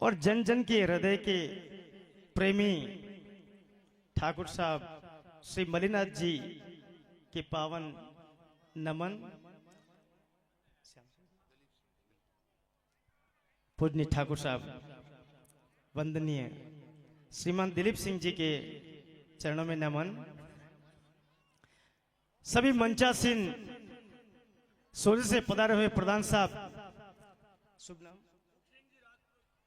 और जन जन के हृदय के प्रेमी ठाकुर साहब श्री मलिनाथ जी के पावन नमन। पूजनीय ठाकुर साहब वंदनीय श्रीमान दिलीप सिंह जी के चरणों में नमन। सभी मंचासीन सोरे से पधारे हुए प्रधान साहब शुभ नाम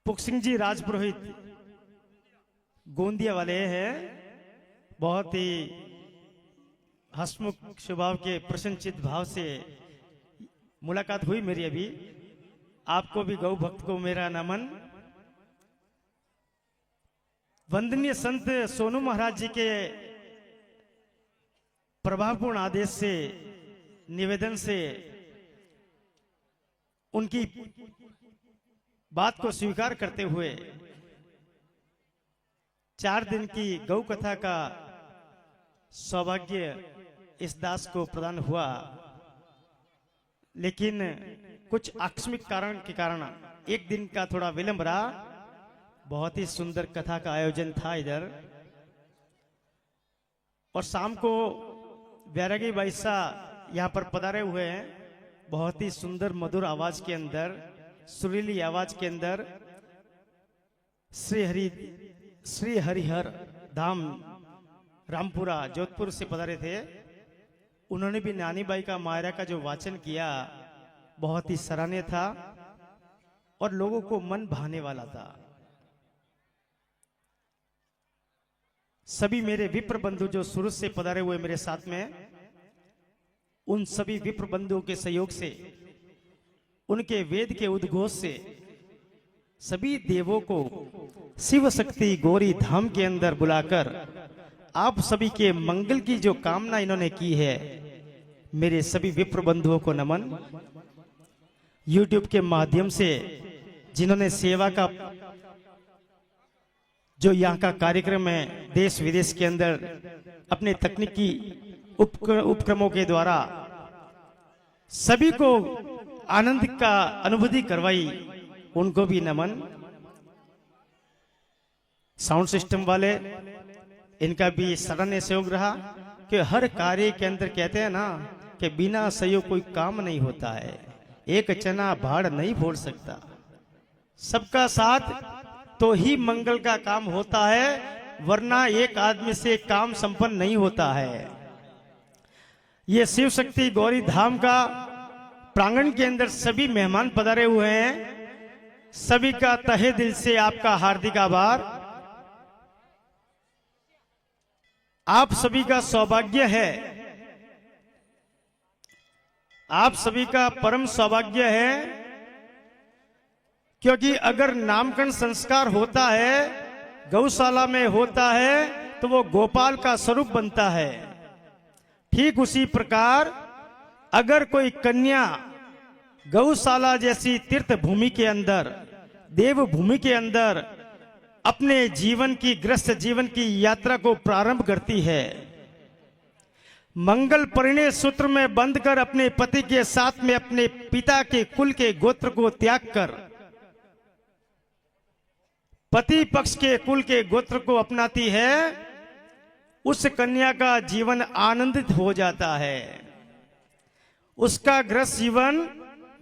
पुख सिंह जी राजपुरोहित गोंदिया वाले हैं। बहुत ही हसमुख स्वभाव के प्रसन्नचित भाव से मुलाकात हुई मेरी अभी। आपको भी गौ भक्त को मेरा नमन। वंदनीय संत सोनू महाराज जी के प्रभावपूर्ण आदेश से निवेदन से उनकी बात को स्वीकार करते हुए 4 दिन की गौ कथा का सौभाग्य इस दास को प्रदान हुआ, लेकिन कुछ आकस्मिक कारण के कारण 1 दिन का थोड़ा विलंब रहा। बहुत ही सुंदर कथा का आयोजन था इधर, और शाम को बैरागी बाईसा यहाँ पर पधारे हुए हैं। बहुत ही सुंदर मधुर आवाज के अंदर, सुरीली आवाज के अंदर श्री हरिहर धाम रामपुरा जोधपुर से पधारे थे। उन्होंने भी नानी बाई का मायरा का जो वाचन किया बहुत ही सराहनीय था और लोगों को मन भाने वाला था। सभी मेरे विप्र बंधु जो सूरत से पधारे हुए मेरे साथ में, उन सभी विप्र बंधुओं के सहयोग से, उनके वेद के उद्घोष से सभी देवों को शिव शक्ति गौरी धाम के अंदर बुलाकर आप सभी के मंगल की जो कामना इन्होंने की है, मेरे सभी विप्र बंधुओं को नमन। YouTube के माध्यम से जिन्होंने सेवा का जो यहाँ का कार्यक्रम है देश विदेश के अंदर अपने तकनीकी उपक्रमों के द्वारा सभी को आनंद का अनुभूति करवाई, उनको भी नमन। साउंड सिस्टम वाले, इनका भी सराहनीय सहयोग रहा कि हर कार्य के अंदर कहते हैं ना कि बिना सहयोग कोई काम नहीं होता है। एक चना भाड़ नहीं फोड़ सकता, सबका साथ तो ही मंगल का काम होता है, वरना एक आदमी से काम संपन्न नहीं होता है। ये शिव शक्ति गौरी धाम का प्रांगण के अंदर सभी मेहमान पधारे हुए हैं। सभी का तहे दिल से आपका हार्दिक आभार। आप सभी का सौभाग्य है, आप सभी का परम सौभाग्य है, क्योंकि अगर नामकरण संस्कार होता है, गौशाला में होता है, तो वो गोपाल का स्वरूप बनता है। ठीक उसी प्रकार अगर कोई कन्या गौशाला जैसी तीर्थ भूमि के अंदर, देव भूमि के अंदर अपने जीवन की गृहस्थ जीवन की यात्रा को प्रारंभ करती है, मंगल परिणय सूत्र में बंध कर अपने पति के साथ में अपने पिता के कुल के गोत्र को त्याग कर पति पक्ष के कुल के गोत्र को अपनाती है, उस कन्या का जीवन आनंदित हो जाता है, उसका गृहस्थ जीवन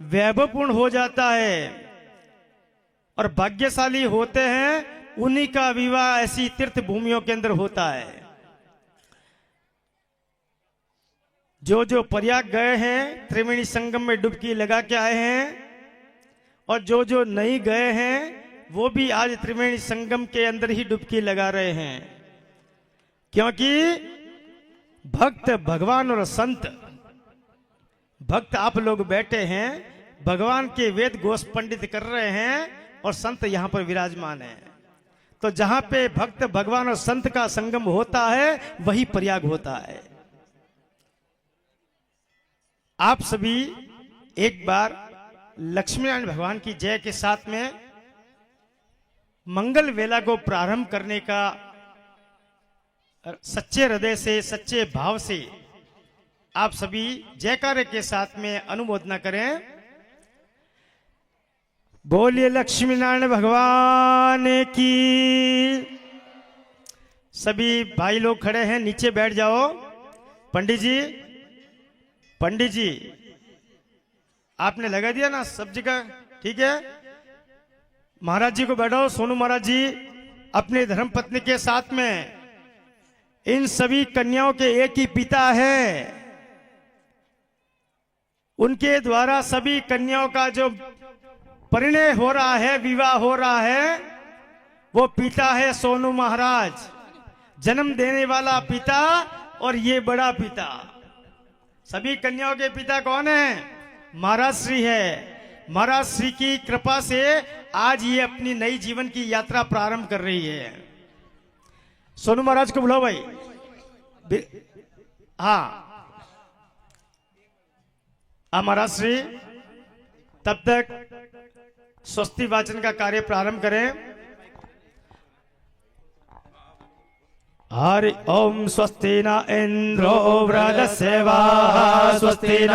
वैभवपूर्ण हो जाता है। और भाग्यशाली होते हैं उन्हीं का विवाह ऐसी तीर्थ भूमियों के अंदर होता है। जो जो प्रयाग गए हैं त्रिवेणी संगम में डुबकी लगा के आए हैं, और जो जो नहीं गए हैं वो भी आज त्रिवेणी संगम के अंदर ही डुबकी लगा रहे हैं, क्योंकि भक्त भगवान और संत, भक्त आप लोग बैठे हैं, भगवान के वेद घोष पंडित कर रहे हैं और संत यहां पर विराजमान है। तो जहां पे भक्त भगवान और संत का संगम होता है वही प्रयाग होता है। आप सभी एक बार लक्ष्मी नारायण भगवान की जय के साथ में मंगल वेला को प्रारंभ करने का सच्चे हृदय से, सच्चे भाव से आप सभी जयकारे के साथ में अनुमोदना करें। बोलिए लक्ष्मी नारायण भगवान की। सभी भाई लोग खड़े हैं, नीचे बैठ जाओ। पंडित जी, पंडित जी आपने लगा दिया ना सब जगह, ठीक है। महाराज जी को बैठाओ। सोनू महाराज जी अपने धर्मपत्नी के साथ में, इन सभी कन्याओं के एक ही पिता है। उनके द्वारा सभी कन्याओं का जो परिणय हो रहा है, विवाह हो रहा है, वो पिता है सोनू महाराज, जन्म देने वाला पिता और ये बड़ा पिता। सभी कन्याओं के पिता कौन है? महाराज श्री है। महाराज श्री की कृपा से आज ये अपनी नई जीवन की यात्रा प्रारंभ कर रही है। सोनू महाराज को बुलाओ भाई। हाँ महाराज श्री तब तक स्वस्ति वाचन का कार्य प्रारंभ करें। हरि ओम। स्वस्ति न इंद्रो वृद्धसेवाः, स्वस्ति न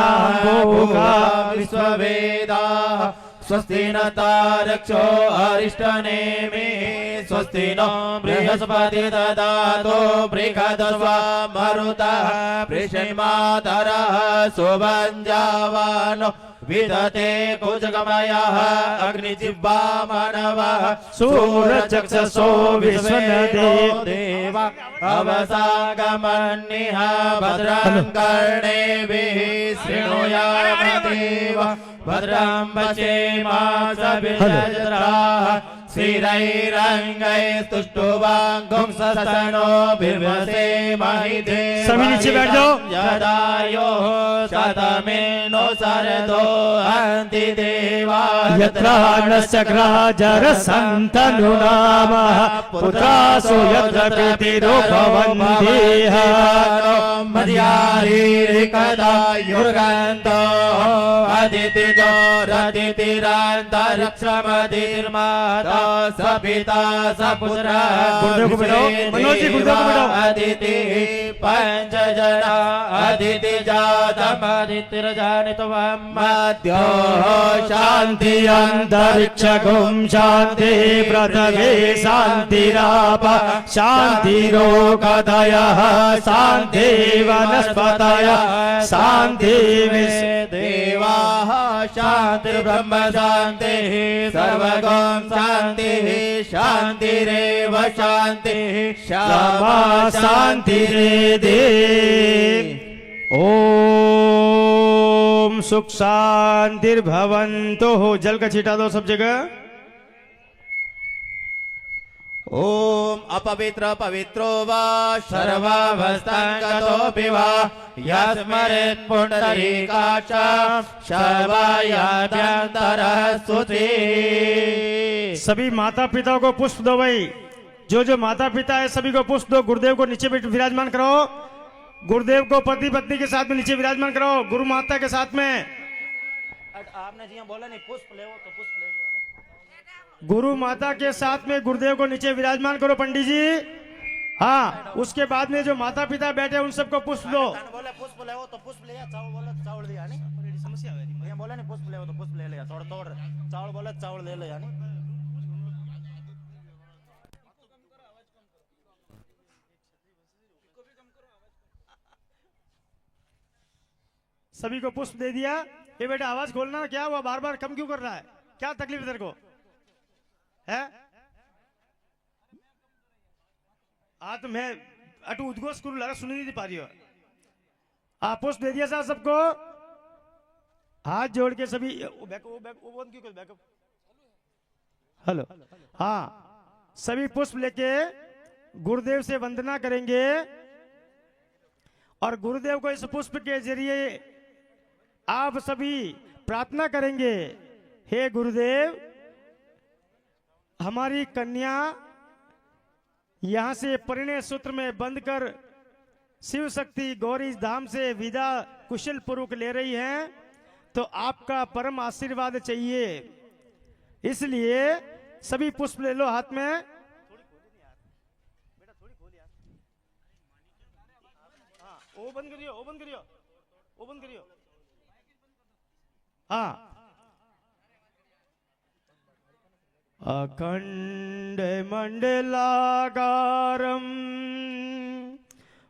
भूगा विश्ववेदाः, स्वस्ति न तारक्षो अरिष्टनेमिः, स्वस्ति नो बृहस्पति ददातु बृहदस्वा मरुतः, वृषिमातरः सुभञ्जावानो विदते कुजगमयः, अग्निजिह्वा मानवः सूर्यचक्षुषो विश्वदेवा, अवसागमन्निः भद्रं कर्णेभिः शृणुयाम देवा, भद्रं पश्येमासभिर्यजत्राः, श्रीरैरङ्गैस्तुष्टुवाङ्गुंसस्तनो बिभ्रसेमहि देवाय। सभी नीचे बैठ जाओ। यदायो शतमेनो शरदो हन्ति देवा, यत्र नश्चक्राजरसन्तनुनामः, पुत्रासु यत्र पितिरो भवन्त्येह, मध्यारीरिकदा युर्गन्तो अदितिजो रदितिरान्तरिक्षमधिर्माता, सपिता सपुत्रः अदिति पंचजना, अदिति जातमदितिर्जानितवं मध्यो शान्ति अन्तरिक्षगुं शान्ति, पृथिवी शान्तिराप शान्तिरोगदयः, शान्ति वनस्पतयः शान्ति, देवाः शान्ति, ब्रह्म शान्तिः, सर्वगं शान्तिः, शान्तिरेव शान्तिः, क्षमा शान्तिरेधि। ओम सुख शांतिर्भवन्तु। जल का छीटा दो सब जगह। ओम अपवित्र पवित्रो वा सर्वावस्थांगतोऽपि वा, यस्मरेत् पुण्डरीकाक्षं सर्वायाभ्यन्तरः शुचिः। सभी माता पिता को पुष्प दो भाई। जो माता पिता है सभी को पुष्प दो। गुरुदेव को नीचे विराजमान करो। गुरुदेव को पति पत्नी के साथ में नीचे विराजमान करो, गुरु माता के साथ में। आपने जी बोला नहीं पुष्प ले तो पुष्प ले लो। गुरु माता के साथ में गुरुदेव को नीचे विराजमान करो पंडित जी। हाँ, उसके बाद में जो माता पिता बैठे उन सबको पुष्प दो। बोले पुष्प ले तो पुष्प ले, चावल बोले चावल दिया नहीं, समस्या है। बोला नहीं पुष्प ले तो पुष्प ले लिया, तोड़ तोड़ चावल बोले चावल ले लिया नहीं। सभी को पुष्प दे दिया। ये बेटा आवाज खोलना, क्या हुआ बार बार कम क्यों कर रहा है? क्या तकलीफ है तेरे को है? हाँ तो मैं अटू उद्घोष करूँ लगा, सुनी नहीं पा रही हो। आप पुष्प दे दिया साहब सबको। हाथ जोड़ के सभी हेलो। हाँ, सभी पुष्प लेके गुरुदेव से वंदना करेंगे और गुरुदेव को इस पुष्प के जरिए आप सभी प्रार्थना करेंगे, हे गुरुदेव हमारी कन्या यहां से परिणय सूत्र में बंद कर शिव शक्ति गौरी धाम से विदा कुशल पूर्वक ले रही हैं, तो आपका परम आशीर्वाद चाहिए। इसलिए सभी पुष्प ले लो हाथ में। वो बंद करियो, वो बंद करियो, वो बंद करियो। हाँ अखण्डमण्डलाकारं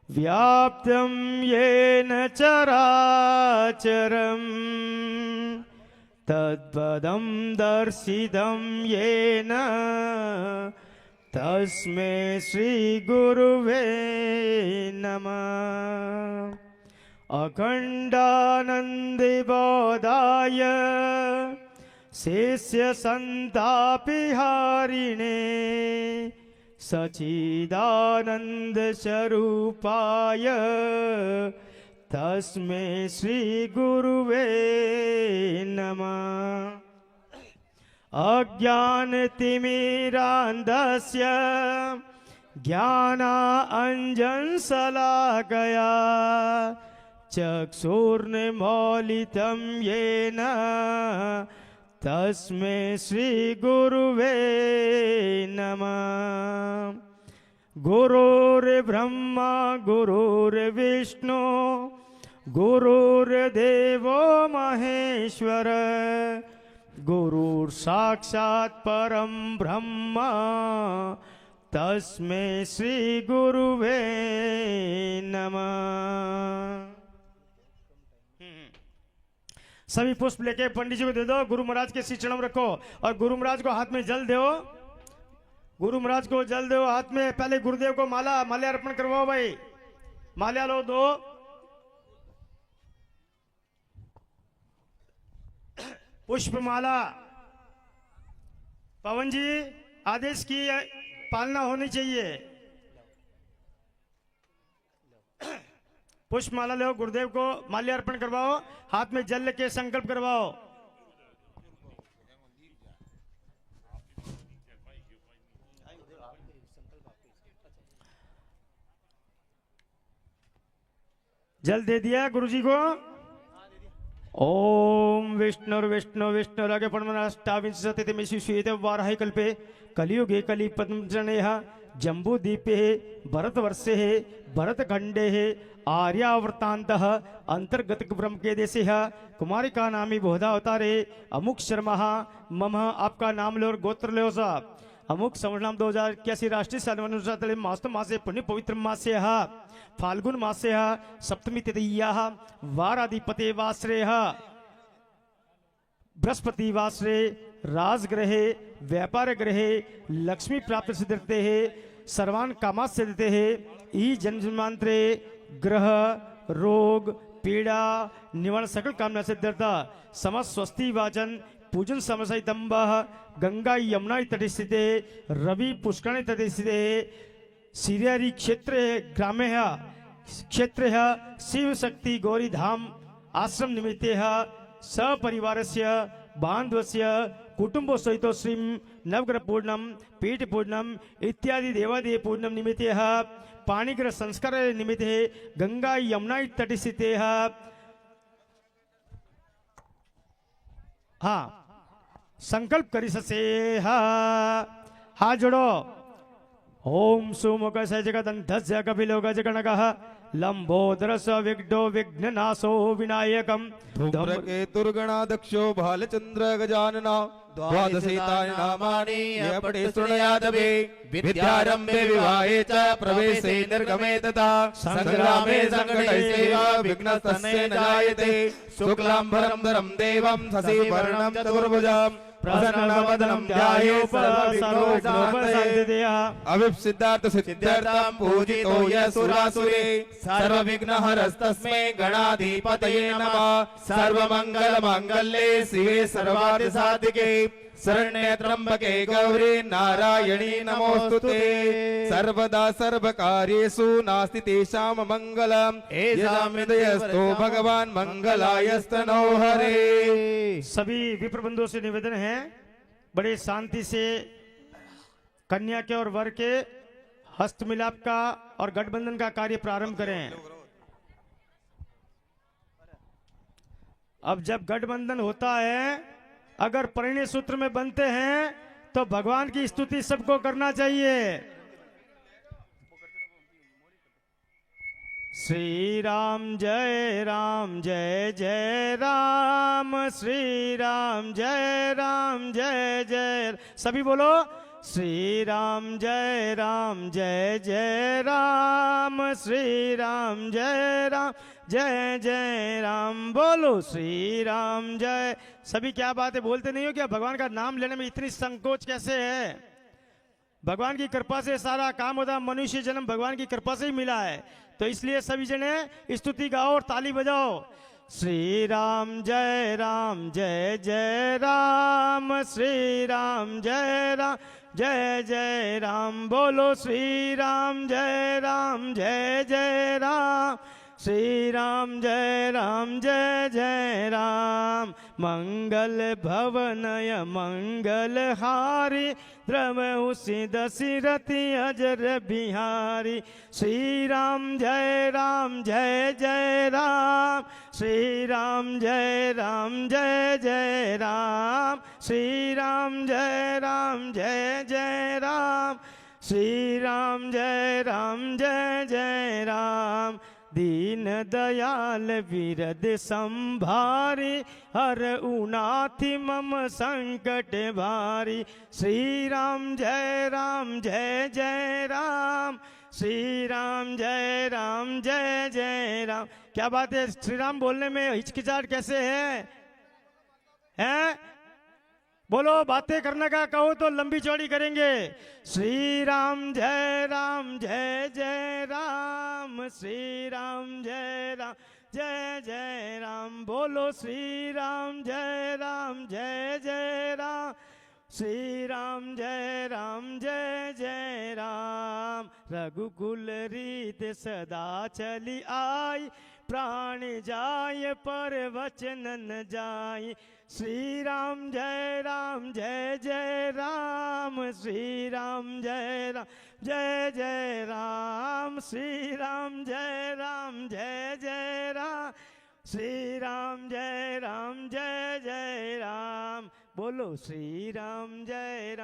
व्याप्तं येन चराचरं तत्पदं दर्शितं येन तस्मै श्रीगुरुवे नमः। अखण्डानन्दबोधाय शेष्य संतापिहारिणे सच्चिदानंद स्वरूपाय तस्मै श्री गुरुवे नमः। अज्ञानतिमिरान्धस्य ज्ञानाञ्जनशलाकया चक्षुर्निमीलितं येन तस्मै श्री गुरुवे नमः। गुरुर्ब्रह्मा गुरुर्विष्णु गुरुर्देवो महेश्वर गुरुर्साक्षात् परं ब्रह्म तस्मै श्री गुरुवे नमः। सभी पुष्प लेके पंडित जी को दे दो, गुरु महाराज के श्री चरण रखो और गुरु महाराज को हाथ में जल दो। गुरु महाराज को जल दो हाथ में। पहले गुरुदेव को माल्या अर्पण करवाओ भाई। माल्या लो दो। पुष्प माला। पवन जी आदेश की पालना होनी चाहिए। पुष्प माला लो, गुरुदेव को माल्यार्पण करवाओ, हाथ में जल लेके संकल्प करवाओ। जल दे दिया गुरुजी को। ओम विष्णु विष्णु आगे पढ़मनाष्टाविंशतिमिषु वाराहि कल्पे कलियुगे कलि पद्मजनेह जम्बूदीपे भरतवर्षे भरतखंडे आर्यावर्तांतः अंतर्गत ब्रह्म के देशे कुमारिका नामी बहुधा अवतारे अमुक शर्मा मम। आपका नाम लो और गोत्र लो साहब। अमुक संवत्सरम 2081 राष्ट्रीय साधन मास्तु मासे पुण्य पवित्र मासे फाल्गुन मासे सप्तमी तृतीया वाराधिपते वासरे बृहस्पति वासरे राजग्रहे व्यापार ग्रहे लक्ष्मी प्राप्त सिद्धते है सर्वान कामास सिद्धते है ई जन्मांतरे ग्रह रोग पीड़ा निवारण सकल कामना सिद्धता समस्त स्वस्ति वाचन पूजन समसय दम्ब गंगा यमुना तटे स्थिते रवि पुष्करणे तटे स्थिते सीरियारी क्षेत्र ग्रामे क्षेत्र शिव शक्ति गौरी धाम आश्रम निमित्ते सपरिवारस्य बांधवस्य कुटुंब सहित श्री नवग्रह पूर्णम पीठ पूर्णम इत्यादि देवादेव पूर्णम निमित्ते पाणिग्रह संस्कार निमित्ते गंगा यमुना तटे स्थिते हाँ संकल्प करी ससे हाथ जोड़ो। ओम सुमुख स जगदंधस्य कपिलो गजगणकः लंबोदर स विघ्नो विघ्ननाशो विनायकम् धूम्रकेतुर्गणाध्यक्षो भालचंद्र गजानना द्वादशैतानि नामानि यः पठे शृणुयादपि विद्यारम्भे विवाहे च प्रवेशे निर्गमे तथा संग्रामे संकटैश्चैव विघ्नस्तस्य न जायते शुक्लाम्बरं धरं देवं शशिवर्णं चतुर्भुजम् प्रसन्नवदनं ध्यायेत् सर्वविघ्नोपशान्तये। अविसिद्धार्थ सिद्ध्यर्थं पूजितो यः सुरासुरे सर्वविघ्नहरस्तस्मै गणाधिपतये नमः। सर्वमङ्गलमाङ्गल्ये शिवे सर्वार्थसाधिके शरण्ये त्र्यंबके गौरी नारायणी नमोस्तुते। सर्वदा सर्वकार्येषु नास्ति तेषां मंगलम् येषां हृदयस्थो भगवान मंगलायस्तनो हरे। सभी विप्र बंधुओं से निवेदन है बड़े शांति से कन्या के और वर के हस्त मिलाप का और गठबंधन का कार्य प्रारंभ करें। अब जब गठबंधन होता है अगर परिणय सूत्र में बनते हैं तो भगवान की स्तुति सबको करना चाहिए। श्री राम जय राम जय जय राम, श्री राम जय राम जय जय। सभी बोलो श्री राम जय जय राम, श्री राम जय जय राम। बोलो श्री राम जय। सभी क्या बात है, बोलते नहीं हो क्या? भगवान का नाम लेने में इतनी संकोच कैसे है? भगवान की कृपा से सारा काम होता। मनुष्य जन्म भगवान की कृपा से ही मिला है, तो इसलिए सभी जने स्तुति गाओ और ताली बजाओ। श्री राम जय जय राम, श्री राम जय जय राम। बोलो श्री राम जय जय राम, श्री राम जय जय राम। मंगल भवनय मंगल हारी, द्रवहु सिद्ध दशरथि अजर बिहारी। श्री राम जय जय राम, श्री राम जय जय राम, श्री राम जय जय राम, श्री राम जय जय राम। दीन दयाल विरद संभारी, हर उनाथि मम संकट भारी। श्री राम जय जय राम, श्री राम जय जय राम। क्या बात है, श्री राम बोलने में हिचकिचाहट कैसे है? हैं? बोलो, बातें करने का कहो तो लंबी चौड़ी करेंगे। श्री राम जय जय राम, श्री राम जय जय राम। बोलो श्री राम जय जय राम, श्री राम जय जय राम। रघुकुल रीत सदा चली आई, प्राण जाय पर वचन न जाय। श्री राम जय जय राम, श्री राम जय जय राम, श्री राम जय जय राम, श्री राम जय जय राम। बोलो श्री राम जय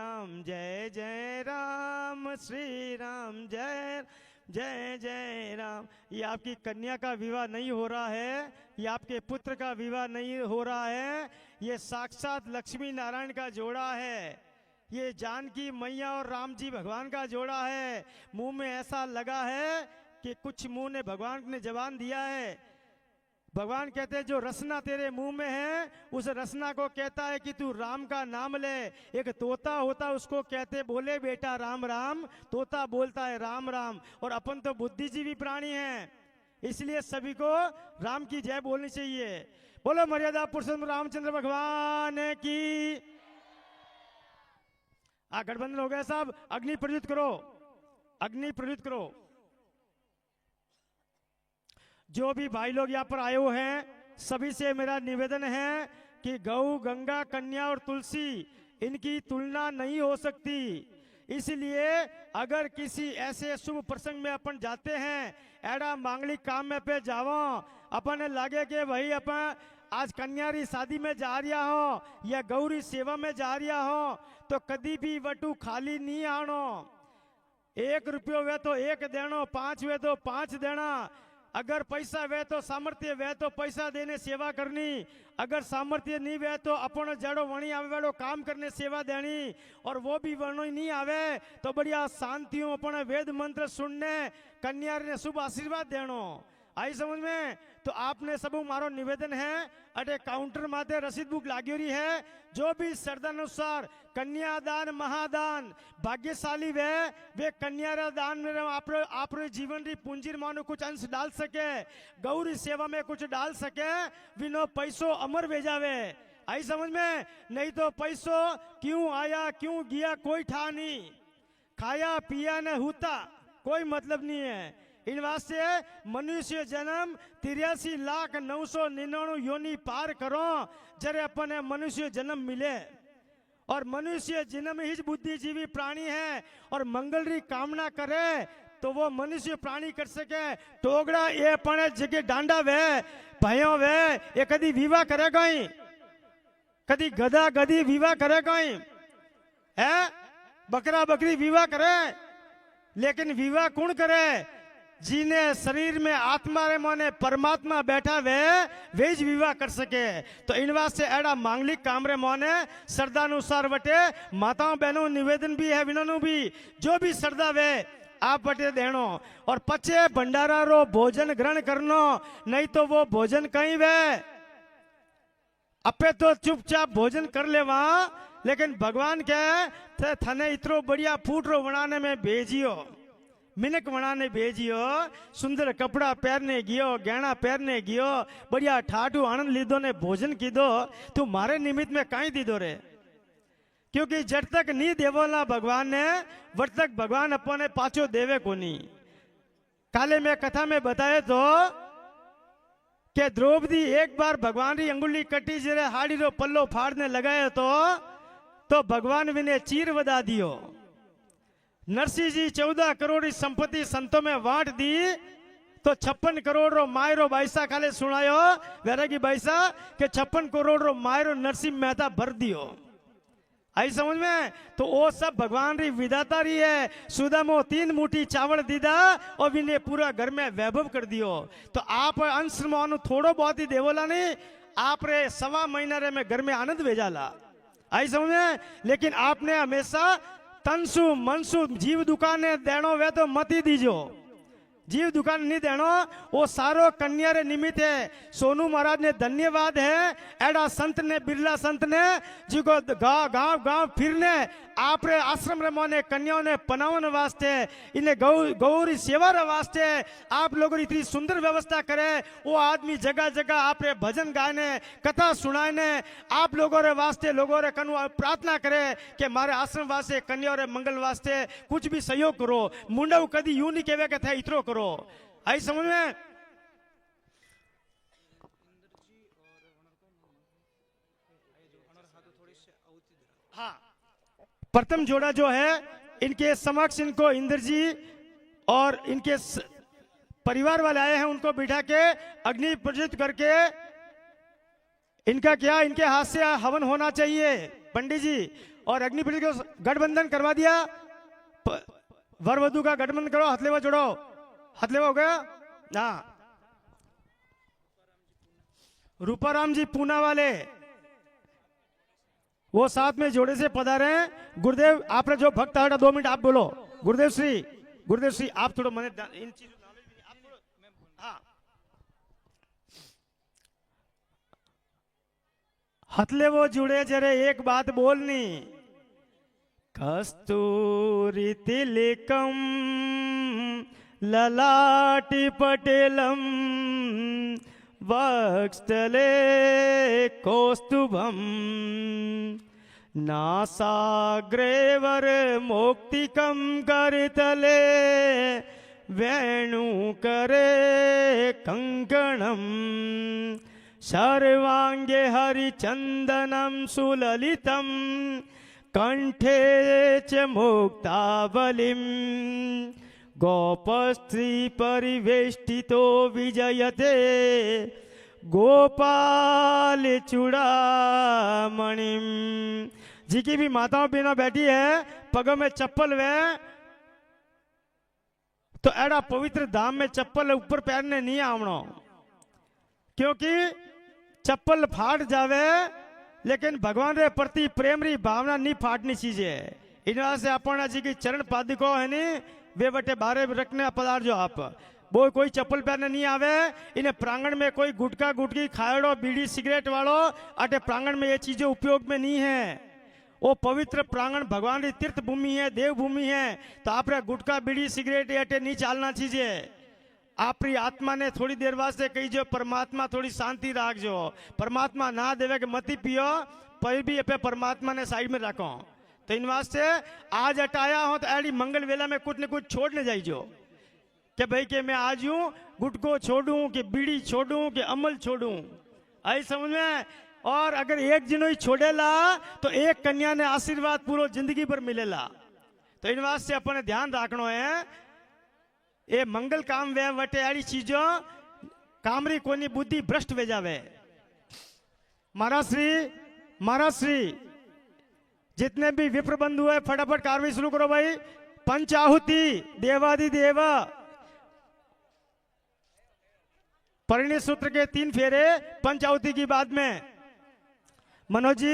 जय राम, श्री राम जय जय राम। ये आपकी कन्या का विवाह नहीं हो रहा है, ये आपके पुत्र का विवाह नहीं हो रहा है, ये साक्षात लक्ष्मी नारायण का जोड़ा है। ये जानकी मैया और राम जी भगवान का जोड़ा है। मुंह में ऐसा लगा है कि कुछ मुंह ने भगवान ने जबान दिया है। भगवान कहते हैं जो रसना तेरे मुंह में है, उस रसना को कहता है कि तू राम का नाम ले। एक तोता होता उसको कहते बोले बेटा राम राम, तोता बोलता है राम राम। और अपन तो बुद्धिजीवी प्राणी हैं, इसलिए सभी को राम की जय बोलनी चाहिए। बोलो मर्यादा पुरुषोत्तम रामचंद्र भगवान की। गठबंधन हो गया साहब, अग्नि प्रज्वलित करो, अग्नि प्रज्वलित करो। जो भी भाई लोग यहाँ पर आए हुए हैं, सभी से मेरा निवेदन है कि गौ, गंगा, कन्या और तुलसी, इनकी तुलना नहीं हो सकती। इसलिए अगर किसी ऐसे शुभ प्रसंग में अपन जाते हैं, एड़ा मांगलिक काम में पे जावो, अपन लागे के भाई अपन आज कन्यारी शादी में जा रहा हो या गौरी सेवा में जा रहा हो, तो कभी भी वटू खाली नहीं आनो। 1 रुपयो वे तो 1 देनो, 5 वे तो 5 देना। अगर पैसा वे तो सामर्थ्य वे तो पैसा देने सेवा करनी। अगर सामर्थ्य नहीं वे तो अपन जड़ो वणी आवे वालों काम करने सेवा देनी। और वो भी वणो नहीं आवे तो बढ़िया शांतियों अपन वेद मंत्र सुनने, कन्या ने शुभ आशीर्वाद देनो। आई समझ में? तो आपने सब मारो निवेदन है, अटे काउंटर माते रसीद बुक लागी रही है। जो भी श्रद्धानुसार कन्यादान महादान भाग्यशाली वे कन्या दान में आप जीवन री पूंजी मानो कुछ अंश डाल सके, गौरी सेवा में कुछ डाल सके, विनो पैसो अमर भेजावे। आई समझ में? नहीं तो पैसो क्यों आया क्यों गया कोई ठा नहीं, खाया पिया न होता कोई मतलब नहीं है। इन वास्ते मनुष्य जन्म 83,999 योनि पार करो जरे अपन मनुष्य जन्म मिले। और मनुष्य जन्म ही बुद्धिजीवी प्राणी है और मंगल री कामना करे तो वो मनुष्य प्राणी कर सके। टोगड़ा ये पण जगह डांडा वे भयो वे ये कदी विवाह करे गई, कदी गधा गधी विवाह करे गई है, बकरा बकरी विवाह करे, लेकिन विवाह कौन करे? जीने शरीर में आत्मा रे मोने परमात्मा बैठा वे ज विवाह कर सके। तो इन वास्ते एड़ा मांगलिक काम रे मोने श्रद्धा अनुसार बटे माताओं बहनों निवेदन भी है विनों भी जो भी श्रद्धा वे आप बटे देनो और पचे भंडारा रो भोजन ग्रहण करनो, नहीं तो वो भोजन कहीं वे अपे तो चुपचाप भोजन कर ले वहां, लेकिन भगवान क्या थने इतरो बढ़िया फूट रो बनाने में भेजियो, मिनक बनाने भेजियो, सुंदर कपड़ा पहनने गियो, गहना पहनने गियो, बढ़िया ठाठू आनंद लीधो ने भोजन कीधो, तू मारे निमित्त में कहीं दीदो रे। क्योंकि जब तक नहीं देवोला भगवान ने वट तक भगवान अपने पाचो देवे को नहीं। काले में कथा में बताए तो कि द्रौपदी एक बार भगवान री अंगुली कटी जरे हाड़ी रो पल्लो फाड़ने लगाए तो भगवान विने चीर वदा दियो। नरसिंह जी 14 करोड़ की संपत्ति संतों में बांट दी तो 56 करोड़ रो मायरो पैसा खाले सुनायो वैरागी पैसा के 56 करोड़ रो मायरो नरसिंह मेहता भर दियो। आई समझ में? तो वो सब भगवान री विधाता रही है। सुदामो 3 मुट्ठी चावल दीदा और विने पूरा घर में वैभव कर दियो। तो आप अंश मानो थोड़ो बहुत ही देवोला नहीं, आप रे 1.25 महीना रे में घर में आनंद भेजाला। आई समझ में? लेकिन आपने हमेशा तनसु मनसु जीव दुकाने देनो वे तो मत ही दीजो, जीव दुकान नहीं देनो वो सारो कन्या रे निमित्त है। सोनू महाराज ने धन्यवाद है एडा संत ने बिरला संत ने जिको गांव गांव फिरने आप रे आश्रम रे मोने कन्याओं ने पनावन वास्ते इन्हें गौरी सेवा रे वास्ते आप लोगों ने इतनी सुंदर व्यवस्था करे। वो आदमी जगह जगह आप रे भजन गाने कथा सुनाने आप लोगों रे वास्ते लोगों रे कनु प्रार्थना करे कि मारे आश्रम वास्ते कन्याओं रे मंगल वास्ते कुछ भी सहयोग करो। मुंडा कदी यूं नहीं कहवे के थे इतरो करो। आई समझ में? हाँ, प्रथम जोड़ा जो है इनके समक्ष इनको इंद्र जी और इनके परिवार वाले आए हैं, उनको बिठा के अग्नि प्रज्वलित करके इनका क्या इनके हाथ से हवन होना चाहिए पंडित जी। और अग्नि प्रज्वलित को गठबंधन करवा दिया, वर वधु का गठबंधन करो, हथलेवा जोड़ो, हथलेवा हो गया ना। रूपाराम जी पूना वाले वो साथ में जोड़े से पधारे हैं। गुरुदेव आपने जो भक्त हटा 2 मिनट आप बोलो। गुरुदेव श्री आप थोड़ा मने इन चीजों आप थोड़ा हाँ हथले वो जुड़े जरे एक बात बोलनी। कस्तूरी तिलकम ललाटी पटेलम वक्षस्थले कौस्तुभम नासाग्रेवर मोक्तिकम करतले वेणु करे कंकणम सर्वांगे हरिचंदनम सुललितम कंठे च मुक्तावलिम गोपस्त्री परिवेष्टितो विजयते गोपाल चूड़ामणिम। जी की भी माताओं बिना बैठी है पगों में चप्पल वे तो एड़ा पवित्र धाम में चप्पल ऊपर पहनने नहीं आवनो, क्योंकि चप्पल फाट जावे लेकिन भगवान रे प्रति प्रेम री भावना नहीं फाटनी चाहिए। इन से अपना जी की चरण पादिको है नी वे बटे बारे रखने पदार्थ जो आप वो कोई चप्पल पहनने नहीं आवे। इन्हें प्रांगण में कोई गुटका गुटकी खाएड़ो बीड़ी सिगरेट वालो अटे प्रांगण में ये चीजें उपयोग में नहीं है। वो पवित्र प्रांगण भगवान की तीर्थ भूमि है, देव भूमि है। तो आप गुटका बीड़ी सिगरेट अटे नहीं चालना चाहिए। आपरी आत्मा ने थोड़ी देर वास्ते कही जो परमात्मा थोड़ी शांति राख जो परमात्मा ना देवे के मती पियो पर भी पे परमात्मा ने साइड में रखो। तो इन वास्ते आज हटाया हो तो ऐडी मंगल वेला में कुछ न कुछ छोड़ने जाइजो कि भाई के मैं आज यूं गुटको छोड़ूं कि बीड़ी छोड़ूं कि अमल छोड़ूं। आई समझ में? और अगर एक जिनो ही छोड़ेला तो एक कन्या ने आशीर्वाद पूरा जिंदगी भर मिलेला। तो इन वास्ते अपने ध्यान रखना है ये मंगल काम वे वटे ऐडी चीजों कामरी कोनी बुद्धि भ्रष्ट वे जावे। महाराज श्री जितने भी विप्र बंधु है फटाफट कार्रवाई शुरू करो भाई। पंच आहुति देवादि देवा परिणय सूत्र के 3 फेरे पंच आहुति की बाद में। मनोज जी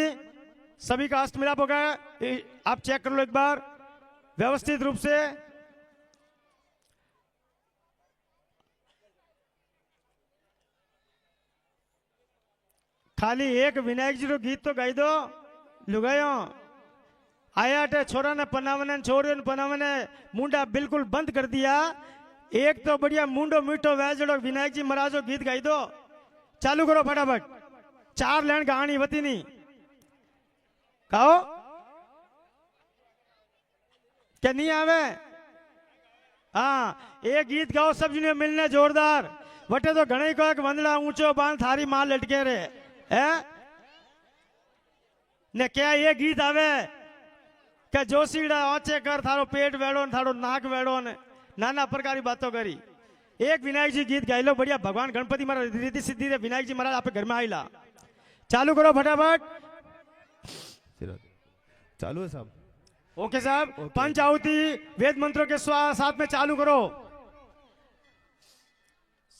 सभी का अष्ट मिलाप होगा, आप चेक कर लो एक बार व्यवस्थित रूप से। खाली एक विनायक जी रो गीत तो गाई दो लुगायो। आया टे छोरा ने पनावने छोरियों ने पनावने मुंडा बिल्कुल बंद कर दिया। एक तो बढ़िया मुंडो मीठो वैजड़ो विनायक जी महाराजो गीत गाई दो। चालू करो फटाफट, 4 लाइन कहानी होती नहीं कहो क्या नहीं आवे। हाँ एक गीत गाओ सब जने मिलने जोरदार। वटे तो घणे को एक वंदड़ा ऊंचो बांध थारी मां लटके रे है ने क्या ये गीत आवे क्या जोशीड़ा औचे कर थारो पेट वेड़ो न थारो नाक वेड़ो ने नाना प्रकार की बातों करी। एक विनायक जी गीत गाई लो बढ़िया। भगवान गणपति महाराज रिद्धि सिद्धि रे विनायक जी महाराज आप घर में आईला। चालू करो फटाफट। चालू है साहब? ओके साहब। पंच आहुति वेद मंत्रों के साथ में चालू करो।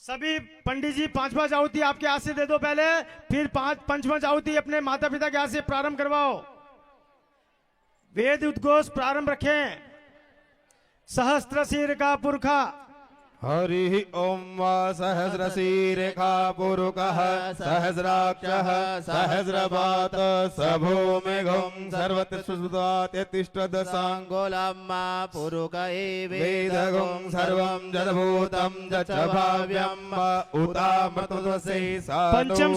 सभी पंडित जी 5 आहुति आपके हाथ से दे दो पहले, फिर 5 आहुति अपने माता पिता के हाथ से प्रारंभ करवाओ। वेद उद्घोष प्रारंभ रखें। सहस्त्र शीर का पुरखा हरि ओम वा सहस्रशीरेखा पुरुकः सहस्राक्षः सहस्रपात सभूमिघं सर्वत्र सुस्वात् यतिष्ठदशाङ्गोलम्मा पुरुक एवेदगं सर्वं जडभूतं जच भाव्यं उतामृतदसे पंचम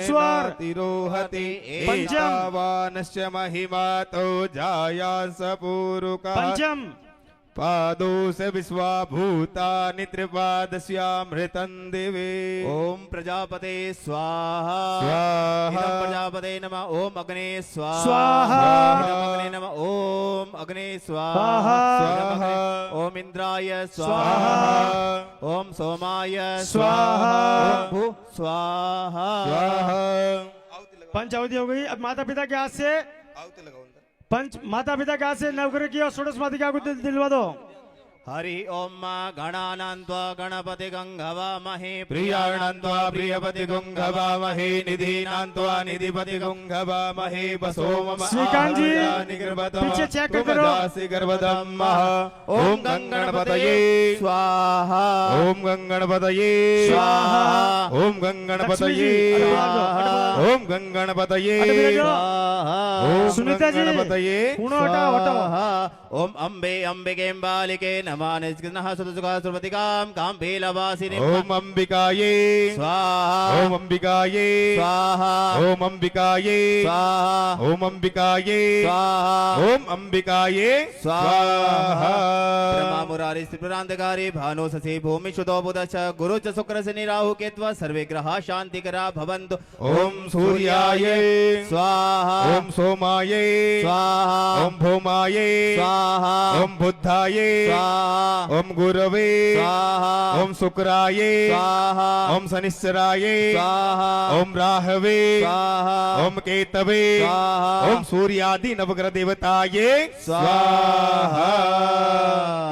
स्वर तिरोहति पंचम एतावानस्य महिमा तो जायास पुरुकः पंचम पादो से विश्वा भूतानि त्रिपादस्यामृतं दिवे। ओम प्रजापते स्वाहा स्वाहा इदं प्रजापते नमः। ओम अग्ने स्वाहा स्वाहा इदं अग्ने नमः। ओम अग्ने स्वाहा स्वाहा ओम इंद्राय स्वाहा स्वाहा ओम सोमाय स्वाहा ओम भू स्वाहा स्वाहा। पंच आहुति हो गई। अब माता पिता के हाथ से माता पिता के हाथ से नवग्रह की और षोडश मातिका को दिलवा दो। हरि ओम गणानान्त्वा गणपति गंगवामहे प्रियाणान्त्वा प्रियपति गुंगवामहे निधीनान्त्वा निधिपति गुंगवामहे वसोम श्रीकांत जी पीछे चेक करो। गर्भदम ओम गंगणपतये स्वाहा ओम गंगणपतये स्वाहा ओम गंगणपतये ओम गंगणपतये ओम सुनीता जी गणपतये पुनो हटाओ हटाओ। ओम अम्बे अम्बिकेम्बालिके नमः निष्कृतः सुतसुखा सुरपतिकां काम्भीलवासिने ओम अंबिकाये स्वाहा ओम अंबिकाये स्वाहा ओम अंबिकाये स्वाहा ओम अंबिकाये स्वाहा ओम अंबिकाये स्वाहा। ब्रह्मा मुरारी त्रिपुरांतकारी भानु शशि भूमि शुद्धो बुधश्च गुरु च शुक्र शनि राहु केतु सर्वे ग्रहा शांतिकरा भवन्तु। ओम सूर्याये स्वाहा ओम सोमाये स्वाहा ओम भौमाये स्वाहा ओम बुद्धाये स्वाहा ओम गुरवे स्वाहा ओम शुक्राये स्वाहा ओम शनिश्चराये स्वाहा ओम राहवे स्वाहा ओम केतवे स्वाहा ओम सूर्यादि नवग्रह देवताये स्वाहा।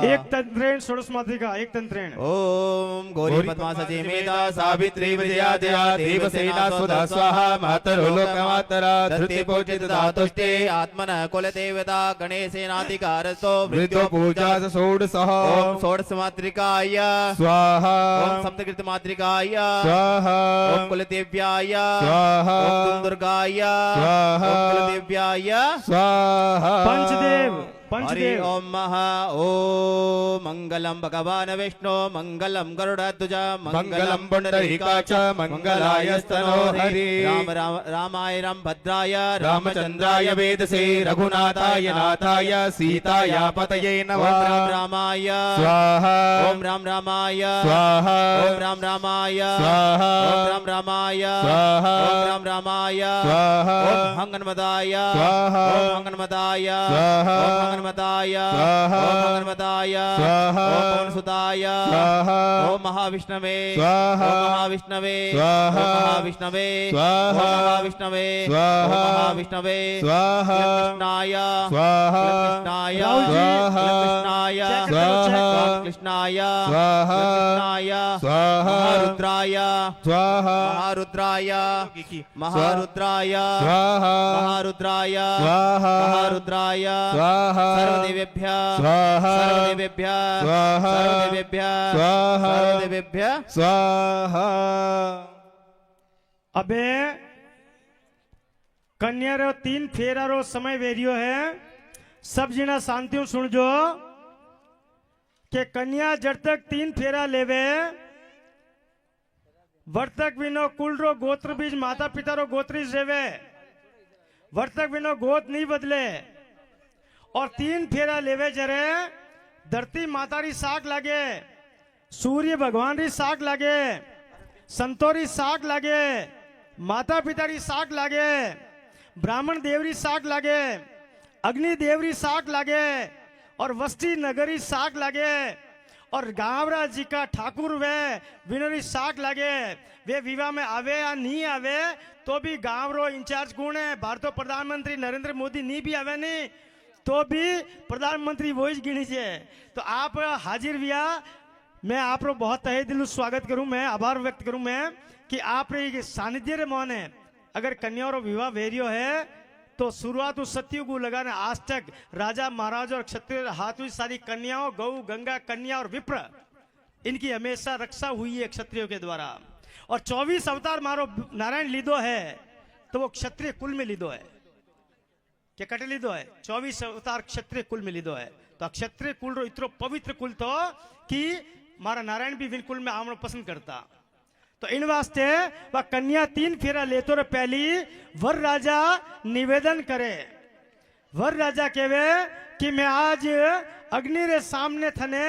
एक तंत्रेण षोडश मातिका एक तंत्रेण। ओम गौरी पद्मा सची मेधा सावित्री विजया दया देवसेना सुधा स्वाहा मातरो लोकमातरा धृति पूजित धातुष्टे आत्मनः कुलदेवता गणेशेनाधिकारस्तो वृद्धो पूजा षोडशः ओम षोडश मातृकाय स्वाहा ओम सप्तकृत मातृकाय स्वाहा ओम कुलदेव्याय स्वाहा ओम दुर्गाय स्वाहा ओम कुलदेव्याय स्वाहा। पंचदेव हरि पंचदेव। ओम महा ओम मंगलम भगवान विष्णु मंगलम गरुड़ध्वज मंगलम पुंडरीकाच मंगलायस्तनो हरि राम राम रामाय राम भद्राय रामचंद्राय वेदसे रघुनाथाय नाथाय सीताय पतये नमः। ओम राम रामाय स्वाहा ओम राम रामाय स्वाहा ओम राम रामाय स्वाहा ओम राम रामाय स्वाहा ओम राम रामाय स्वाहा ओम हंगनमदाय स्वाहा ओम हंगनमदाय स्वाहा ओम हंगनमदाय स्वाहा ओम हंगनमदाय स्वाहा ओम पवनसुताय स्वाहा ओम महाविष्णवे स्वाहा ओम महाविष्णवे स्वाहा ओम महाविष्णवे स्वाहा ओम महाविष्णवे स्वाहा ओम महाविष्णवे स्वाहा कृष्णाय स्वाहा कृष्णाय राहुल जी, स्वाहा कृष्णाय महारुद्राय स्वाहा। कृष्णाय स्वाहा। कृष्णाय स्वाहा। महारुद्राय स्वाहा। महारुद्राय महारुद्राय स्वाहा। महारुद्राय स्वाहा। महारुद्राय स्वाहा। सर्वदेवेभ्यः स्वाहा। सर्वदेवेभ्यः स्वाहा। सर्वदेवेभ्यः स्वाहा। सर्वदेवेभ्यः स्वाहा। अबे कन्या रो 3 फेरा रो समय वेरियो है। सब जना शांतियों सुन जो के कन्या जब तक 3 फेरा लेवे वर्तक विनो कुल रो गोत्र बीज माता पिता रो गोत्री सेवे वर्तक विनो गोत नहीं बदले और 3 फेरा लेवे जरे धरती माता री साग लागे, सूर्य भगवान री साग लागे, संतोरी साग लागे, माता पिता री साग लागे, ब्राह्मण देवरी साग लागे, अग्नि देवरी साग लागे और वस्ती नगरी साग लागे और गावरा जी का ठाकुर वे विनोरी साग लागे। वे विवाह में आवे या नहीं आवे तो भी गावरो इंचार्ज कौन है? भारत प्रधानमंत्री नरेंद्र मोदी नहीं भी आवे नहीं तो भी प्रधानमंत्री वो ही गिनी छे। तो आप हाजिर हुआ, मैं आप रो बहुत तहे दिल स्वागत करूं, मैं आभार व्यक्त करूं मैं कि आप रे सानिध्य रे मौन है। अगर कन्या और विवाह वेरियो है तो शुरुआत उस सत्युग लगाने आज तक राजा महाराज और क्षत्रिय हाथ में सारी कन्याओं गौ गंगा कन्या और विप्र इनकी हमेशा रक्षा हुई है क्षत्रियों के द्वारा। और 24 अवतार मारो नारायण लीदो है तो वो क्षत्रिय कुल में लीदो है। क्या कटे लीदो है? 24 अवतार क्षत्रिय कुल में लीदो है। तो क्षत्रिय कुल रो इतरो पवित्र कुल तो कि मारा नारायण भी विन कुल में आमनो पसंद करता। तो इन वास्ते वह कन्या 3 फेरा लेतो रे पहली वर राजा निवेदन करे। वर राजा कहवे कि मैं आज अग्नि रे सामने थने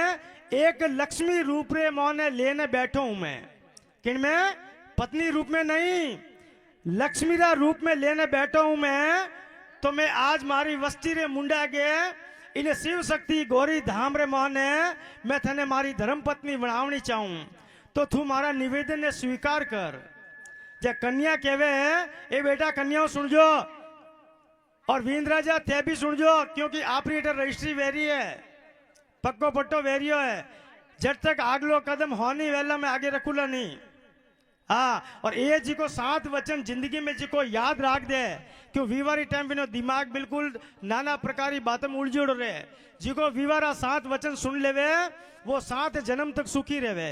एक लक्ष्मी रूप रे मोने लेने बैठो हूं। मैं किन में? पत्नी रूप में नहीं, लक्ष्मी रा रूप में लेने बैठो हूं मैं। तो मैं आज मारी वस्ती रे मुंडा गे इन्हें शिव शक्ति गौरी धाम रे मोने मैं थने मारी धर्म पत्नी बनावनी चाहूं। तो तू मारा निवेदन ने स्वीकार कर। जब कन्या कहवे ए बेटा कन्याओं सुन जो और वींद राजा थे भी सुन जो क्योंकि ऑपरेटर रजिस्ट्री वेरी है, पक्को पट्टो वेरियो है। जब तक आगलो कदम होनी वेला में आगे रखूला नहीं। हाँ, और ये जी को 7 वचन जिंदगी में जी को याद रख दे क्यों विवारी टाइम बिनो दिमाग बिल्कुल नाना प्रकार की बातों में उलझोड़ रहे। जी को विवारा 7 वचन सुन लेवे वो 7 जन्म तक सुखी रहे,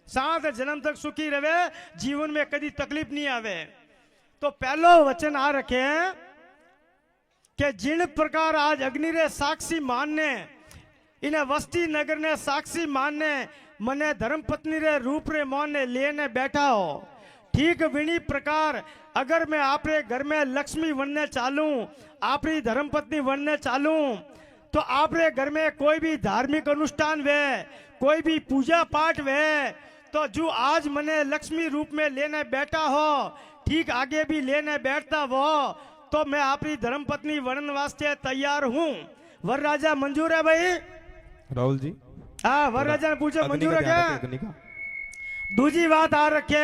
7 जन्म तक सुखी रहे, जीवन में कभी तकलीफ नहीं आवे। तो पहलो वचन आ रखे कि जिन प्रकार आज अग्नि रे साक्षी मानने इन्हें वस्ती नगर ने साक्षी मानने मने धर्मपत्नी रे रूप रे मौन ने लेने बैठा हो, ठीक विनी प्रकार अगर मैं आपरे घर में लक्ष्मी बनने चालूं, आपरी धर्मपत्नी बनने चालूं तो आपरे घर में कोई भी धार्मिक अनुष्ठान वे, कोई भी पूजा पाठ वे तो जो आज मने लक्ष्मी रूप में लेने बैठा हो ठीक आगे भी लेने बैठता वो तो मैं आपकी धर्मपत्नी बनने वास्ते तैयार हूं। वर राजा मंजूर है भाई? राहुल जी हाँ, वर राजा ने पूछा मंजूर है क्या? दूसरी बात आ रखे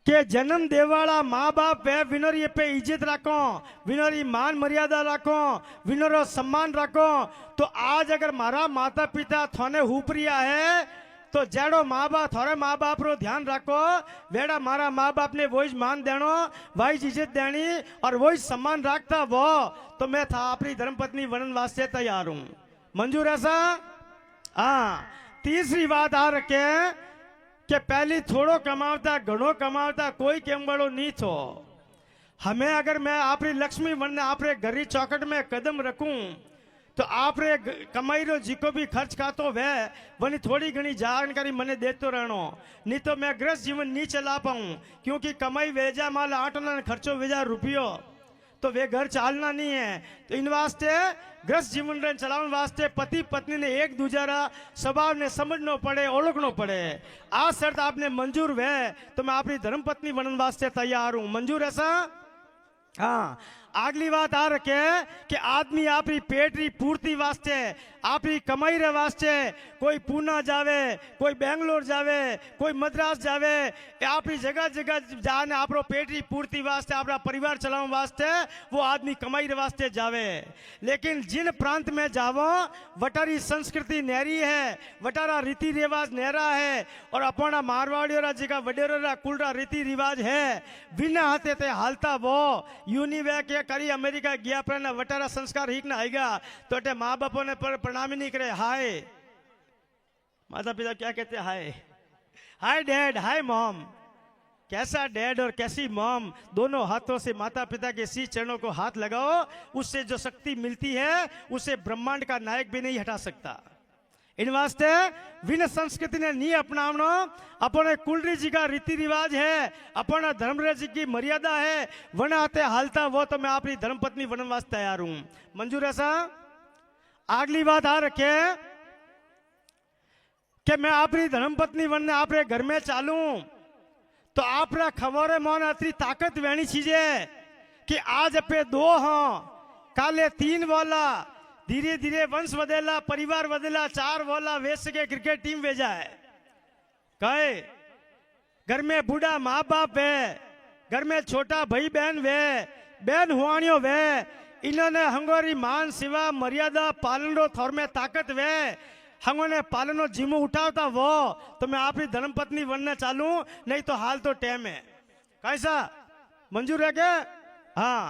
के जन्म देवाला माँ बाप वे विनोरी पे इज्जत रखो, विनोरी मान मर्यादा रखो, विनोरो सम्मान रखो। तो आज अगर मारा माता पिता थोने हुपरिया है तो जेड़ो माँ बाप थोड़े माँ बाप रो ध्यान रखो, वेड़ा मारा माँ बाप ने वही मान देनो, वही इज्जत देनी और वही सम्मान रखता वो तो मैं था अपनी धर्मपत्नी बनने वास्ते तैयार हूं। मंजूर ऐसा? हाँ। तीसरी बात आ रखे कि पहली थोड़ो कमावता घणो कमावता कोई केमबड़ो नहीं थो। हमें अगर मैं आपरी लक्ष्मी बनने आपरे घरी चौकट में कदम रखूं तो आपरे कमाई रो जी को भी खर्च खातो वे वनी थोड़ी घनी जानकारी मने देतो रहनो, नहीं तो मैं गृहस्थ जीवन नहीं चला पाऊं क्योंकि कमाई वेजा माल आटना खर्चो वेजा रुपयो तो वे घर चालना नहीं है। तो इन वास्ते गृहस्थ जीवन रे चलावन वास्ते पति पत्नी ने एक दूसरा स्वभाव ने समझनो पड़े, ओळखनो पड़े। आ शर्त आपने मंजूर वे तो मैं आपकी धर्मपत्नी बनने वास्ते तैयार हूं। मंजूर ऐसा? हाँ। આગલી વાત આ રખે કે આદમી આપણી પેટની પૂર્તિ વાસ્તે આપણી કમાઈ રે વાસ્તે કોઈ પૂના જાવે, કોઈ બેંગ્લોર જાવે, કોઈ મદ્રાસ જાવે, એ આપણી જગह जगह जाने आपरो पेटरी पूर्ति वास्ते अपना परिवार चलाने वास्ते वो आदमी कमाई रे वास्ते जावे। लेकिन जिन प्रांत में जावो वटारी संस्कृति नहरी है, वटारा रीति रिवाज नहरा है, और अपना मारवाड़ियों रा जगह वडेरों रा कुलरा रीति रिवाज है, बिना हाथे ते हालता वो यूनिवे के करी अमेरिका गया पर ना वटारा संस्कार हिक ना आएगा तो अटे माँ बापों ने पर प्रणाम ही नहीं करे। हाय माता पिता क्या कहते हैं? हाय हाय डैड, हाय मॉम। कैसा डैड और कैसी मॉम, दोनों हाथों से माता पिता के सी चरणों को हाथ लगाओ, उससे जो शक्ति मिलती है उसे ब्रह्मांड का नायक भी नहीं हटा सकता। इन वास्ते विन संस्कृति ने नहीं अपनावनो, अपने कुलरी जी का रीति रिवाज है, अपना धर्मराज जी की मर्यादा है, वन आते हालता वो तो मैं अपनी धर्मपत्नी बनने वास्ते तैयार हूं। मंजूर ऐसा? अगली बात आ रखे कि मैं अपनी धर्मपत्नी बनने आपरे घर में चालू तो आपरा खबरे मन अतरी ताकत वेणी चीजे कि आज अपे 2 हाँ काले 3 वाला, धीरे धीरे वंश वदेला, परिवार वदेला, 4 वाला वेच के क्रिकेट टीम भेजा है। कहे घर में बूढ़ा माँ बाप है, घर में छोटा भाई बहन वे, बहन हुआणियों वे, इन्होंने हंगोरी मान सिवा मर्यादा पालन रो थोर में ताकत वे, हंगोने पालनो जिमो उठावता वो तो मैं आपकी धर्मपत्नी बनना चालू, नहीं तो हाल तो टाइम है। कैसा? मंजूर है क्या? हाँ।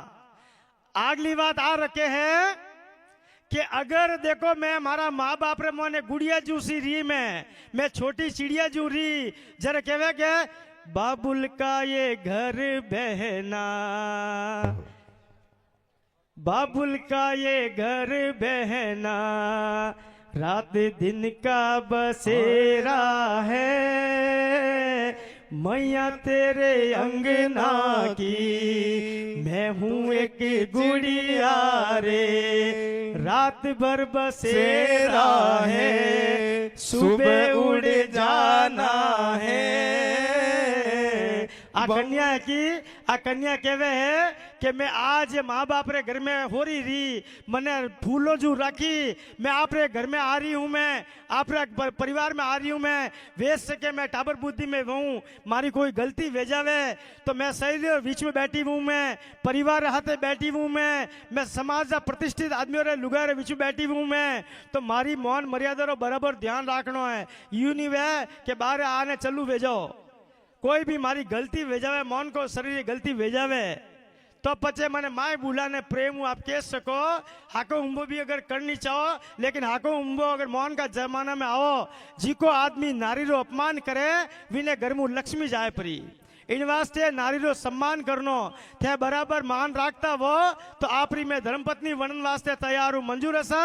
अगली बात आ रखे है कि अगर देखो मैं हमारा माँ बाप रे मोने गुड़िया जूसी री मैं छोटी चिड़िया जू री, जरा कहवे के बाबुल का ये घर बहना, बाबुल का ये घर बहना, रात दिन का बसेरा है, मैया तेरे अंगना की मैं हूँ एक गुड़िया रे, रात भर बसेरा है, सुबह उड़ जाना है। आ कन्या कहवे है कि मैं आज माँ बाप रे घर में हो रही मने फूलो जू राखी, मैं आप रे घर में आ रही हूँ, मैं आप रे परिवार में आ रही हूँ, मैं वेच सके मैं टाबर बुद्धि में हूँ, मारी कोई गलती भेजावे तो मैं सही बीच में बैठी हूँ, मैं परिवार हाथे बैठी हूँ, मैं समाज का प्रतिष्ठित आदमियों रे लुगा रे बीच में बैठी हूँ, मैं तो मारी मौन मर्यादा रो बराबर ध्यान रखना है। यूं नहीं वे के बाहर आने चलू भेजो, कोई भी मारी गलती भेजावे, मौन को शरीर गलती भेजावे तो पचे मैंने माए बुलाने प्रेम हूँ आप कह सको, हाको उम्बो भी अगर करनी चाहो, लेकिन हाको उम्बो अगर मौन का जमाना में आओ, जिको आदमी नारी रो अपमान करे विने घर में लक्ष्मी जाए परी। इन वास्ते नारी रो सम्मान करनो थे बराबर मान रखता वो तो आपरी में धर्मपत्नी बनने वास्ते तैयार हूँ। मंजूर है सा?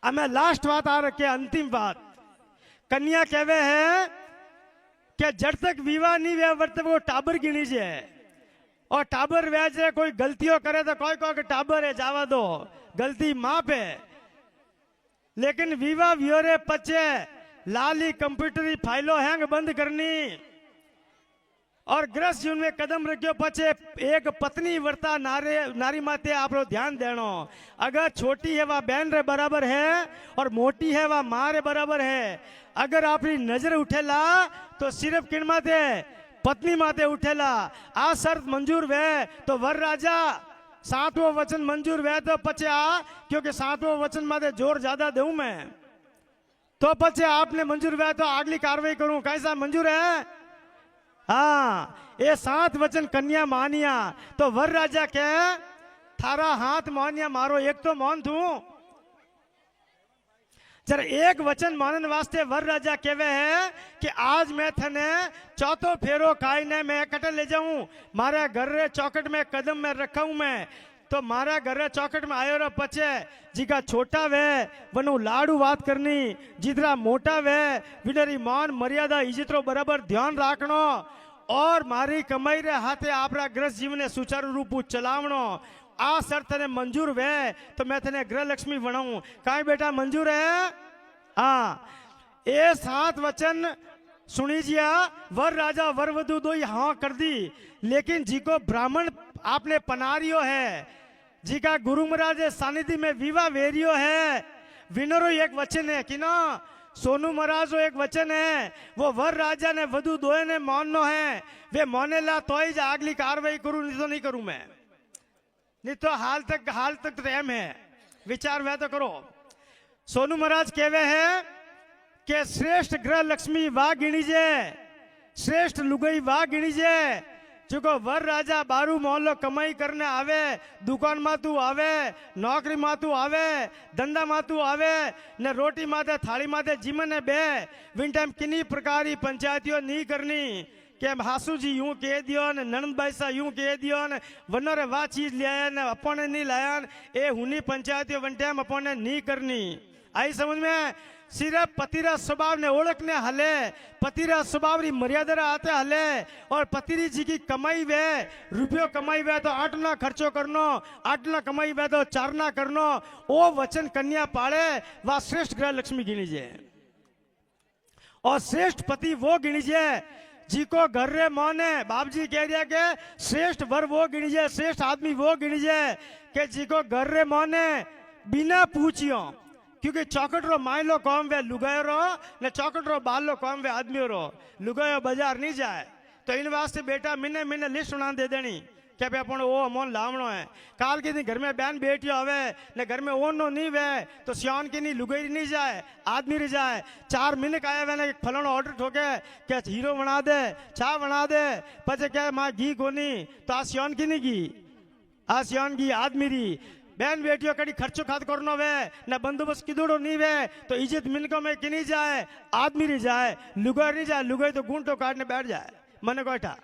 अब मैं लास्ट बात आ रखे, अंतिम बात। कन्या कहवे है कि जब तक विवाह नहीं वे वर्त वो टाबर गिनी जे, और टाबर व्याज है, कोई गलतियों करे तो कोई कोई टाबर है जावा दो, गलती माप है, लेकिन विवाह व्योरे पचे लाली कंप्यूटरी फाइलों हैंग बंद करनी और ग्रस्त जीवन में कदम रखियो पचे एक पत्नी वर्ता नारी माते आप ध्यान देनो। अगर छोटी है वह बहन रे बराबर है और मोटी है वह माँ रे बराबर है। अगर आपकी नजर उठेला तो सिर्फ किन माते पत्नी माते उठेला। आ शर्त मंजूर वे तो वर राजा 7वां वचन मंजूर वे तो पचे आ, क्योंकि 7वां वचन माते जोर ज्यादा दूं मैं तो पचे आपने मंजूर वे तो अगली कार्रवाई करूं। कैसा मंजूर है? हाँ, ये 7 वचन कन्या मानिया तो वर राजा के थारा हाथ मानिया मारो, एक तो मान थू जरा एक वचन मानन वास्ते वर राजा कहवे है कि आज मैं थने चौथो फेरो खाई ने मैं कटे ले जाऊं, मारे घर रे चौकट में कदम में रखाऊं मैं तो मारा घर रे चौकट में आयो रे पचे जिका छोटा वे वनु लाडू बात करनी, जितना मोटा वे विनरी मान मर्यादा इज्जत रो बराबर ध्यान रखनो और मारी कमाई रे हाथे आपरा ग्रस्त जीवन ने सुचारू रूप चलावनो। आ शर्त ने मंजूर वे तो मैं थने गृह लक्ष्मी बनाऊं। काई बेटा मंजूर है? हाँ, ये 7 वचन सुनी जिया वर राजा वर वधु दो हाँ कर दी, लेकिन जी को ब्राह्मण आपने पनारियो है जी का गुरु महाराज सानिधि में विवाह वेरियो है विनरो एक वचन है कि ना सोनू महाराज एक वचन है वो वर राजा ने वधु दोए ने माननो है वे माने ला तो ही अगली कार्रवाई करूं नहीं तो नहीं करूं मैं नहीं तो हाल तक रहम है विचार वह तो करो। सोनू महाराज कहवे है कि श्रेष्ठ ग्रह लक्ष्मी वाह गिणीजे श्रेष्ठ लुगई वाह गिणीजे जो वर राजा बारू मोहल्लो कमाई करने आवे दुकान मातू आवे नौकरी मातू आवे धंधा मातू आवे ने रोटी माते थाली माते जीवन बे विन टाइम किन्नी प्रकार पंचायतियों नहीं करनी के हासू जी यूं कह दियो ने ननंद भाई सा यूं कह दियो ने वनरे वाह चीज ले आया ने अपने नहीं लाया ए हुनी पंचायतियों वन टाइम अपने नहीं करनी आई समझ में। सिर्फ पतिरा स्वभाव ने ओळखने हले पतिरा स्वभाव री मर्यादा आते हले और पतिरी जी की कमाई वे रुपयो कमाई वे तो 8 ना खर्चो करनो 8 ना कमाई वे तो 4 ना करनो ओ वचन कन्या पाड़े वा श्रेष्ठ ग्रह लक्ष्मी गिनीजे और श्रेष्ठ पति वो गिनीजे जी को घर रे मोने बाप जी कह दिया के श्रेष्ठ वर वो गिनीजे श्रेष्ठ आदमी वो गिनीजे के जी को घर रे मोने बिना पूछियो क्योंकि चौकट रो मायलो कौम वे लुगायो रो ने चौकट रो बाल लो कौम वे आदमी रो लुगायो बाजार नहीं जाए तो इन वास्ते बेटा मिने मिने लिस्ट उड़ा दे देनी क्या पे अपन ओ अमोन लावणो है काल के दिन घर में बहन बेटियों आवे ने घर में ओनो नहीं वे तो सियान की नहीं लुगाई नहीं जाए आदमी रह जाए 4 मिनट आए वे ने फलाना ऑर्डर ठोके क्या हीरो बना दे चाय बना दे पचे क्या माँ घी कोनी तो आ सियान की नहीं घी आ सियान की आदमी री बहन बेटियों कड़ी खर्चो खात करनो वे न बंदोबस्त किदोड़ो नहीं वे तो इज्जत मिनकों में कि नहीं जाए आदमी नहीं जाए लुगाई नहीं जाए लुगाई तो गुंटो काटने बैठ जाए मने कोठा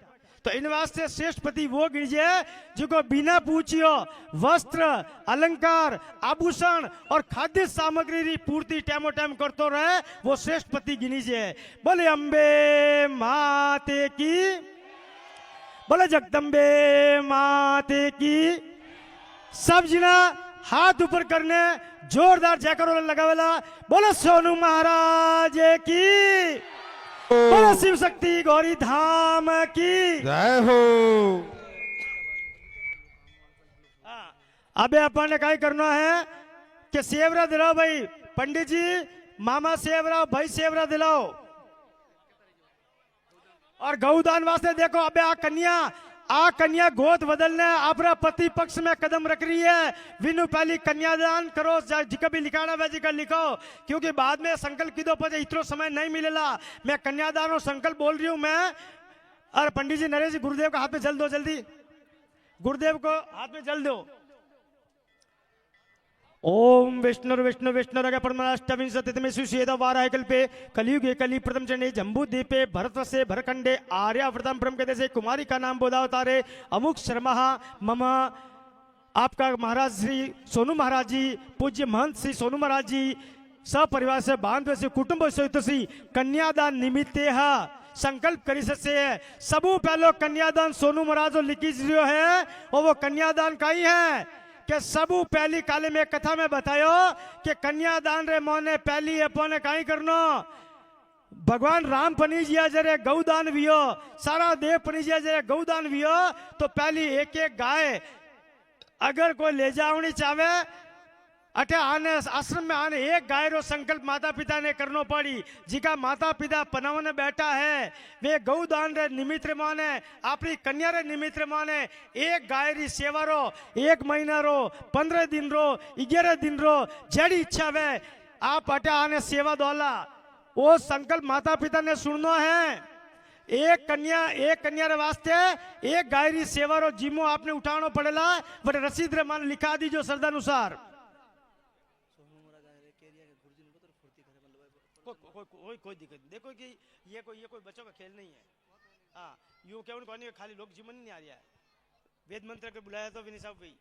तो इन वास्ते श्रेष्ठ पति वो गिरजे जो बिना पूछियो वस्त्र अलंकार आभूषण और खाद्य सामग्री री पूर्ति टाइमो टाइम करतो रहे वो श्रेष्ठ पति गिनीजे। बोले अम्बे माते की बोले जगदम्बे माते की सब जना हाथ ऊपर करने जोरदार जयकारो लगावेला। बोले सोनू महाराज की बोले शिव शक्ति गौरी धाम की जय हो। अबे अपन ने क्या करना है कि सेवरा दिलाओ भाई पंडित जी मामा सेवरा भाई सेवरा दिलाओ और गौदान वास्ते देखो अबे आ कन्या गोद बदलने अपना पति पक्ष में कदम रख रही है विनु पहली कन्यादान करो जिका भी लिखाना वह जिका लिखो क्योंकि बाद में संकल्प की दो पते इतना समय नहीं मिलेला। मैं कन्यादान और संकल्प बोल रही हूं मैं और पंडित जी नरेश जी गुरुदेव का हाथ में जल दो जल्दी गुरुदेव को हाथ में जल दो। ओम विष्णु विष्णु विष्णु रग परमाष्टविंशतितमे सुषेद वाराह कल्पे कलियुगे कलि प्रथम चंडे जम्बू द्वीपे भरतवर्षे भरखंडे आर्यावर्तम ब्रह्म कहते से कुमारी का नाम बोधावतारे अमुक शर्मा मम आपका महाराज श्री सोनू महाराज जी पूज्य महंत श्री सोनू महाराज जी सपरिवार से बांधव से कुटुंब सहित श्री कन्यादान निमित्ते संकल्प करी सकते है। सबू पहलो कन्यादान सोनू महाराज लिखी है और वो कन्यादान का ही है कि सबू पहली काले में कथा में बतायो कि कन्यादान रे मोने पहली अपने काई करनो भगवान राम पनीजिया जरे गौदान वियो सारा देव पनीजिया जरे गौदान वियो तो पहली एक एक गाय अगर कोई ले जावनी चाहे अटे आने आश्रम में आने एक गाय रो संकल्प माता पिता ने करनो पड़ी जिका माता पिता पनावने बैठा है वे गौदान रे निमित्त माने अपनी कन्या रे निमित्त माने एक गाय री सेवा रो 1 महीना रो 15 दिन रो 11 दिन रो जड़ी इच्छा वे आप अटे आने सेवा दोला वो संकल्प माता पिता ने सुनना है। एक कन्या रे वास्ते एक गाय री सेवा रो जिम्मो आपने उठानो पड़ेला बड़े रसीद रे मान लिखा दीजो श्रद्धानुसार। कोई दिक्कत नहीं देखो कि ये कोई बच्चों का खेल नहीं है। हाँ यूं क्या उनको नहीं खाली लोग जीवन नहीं आ रहा है वेद मंत्र के बुलाया तो विनी साहब भाई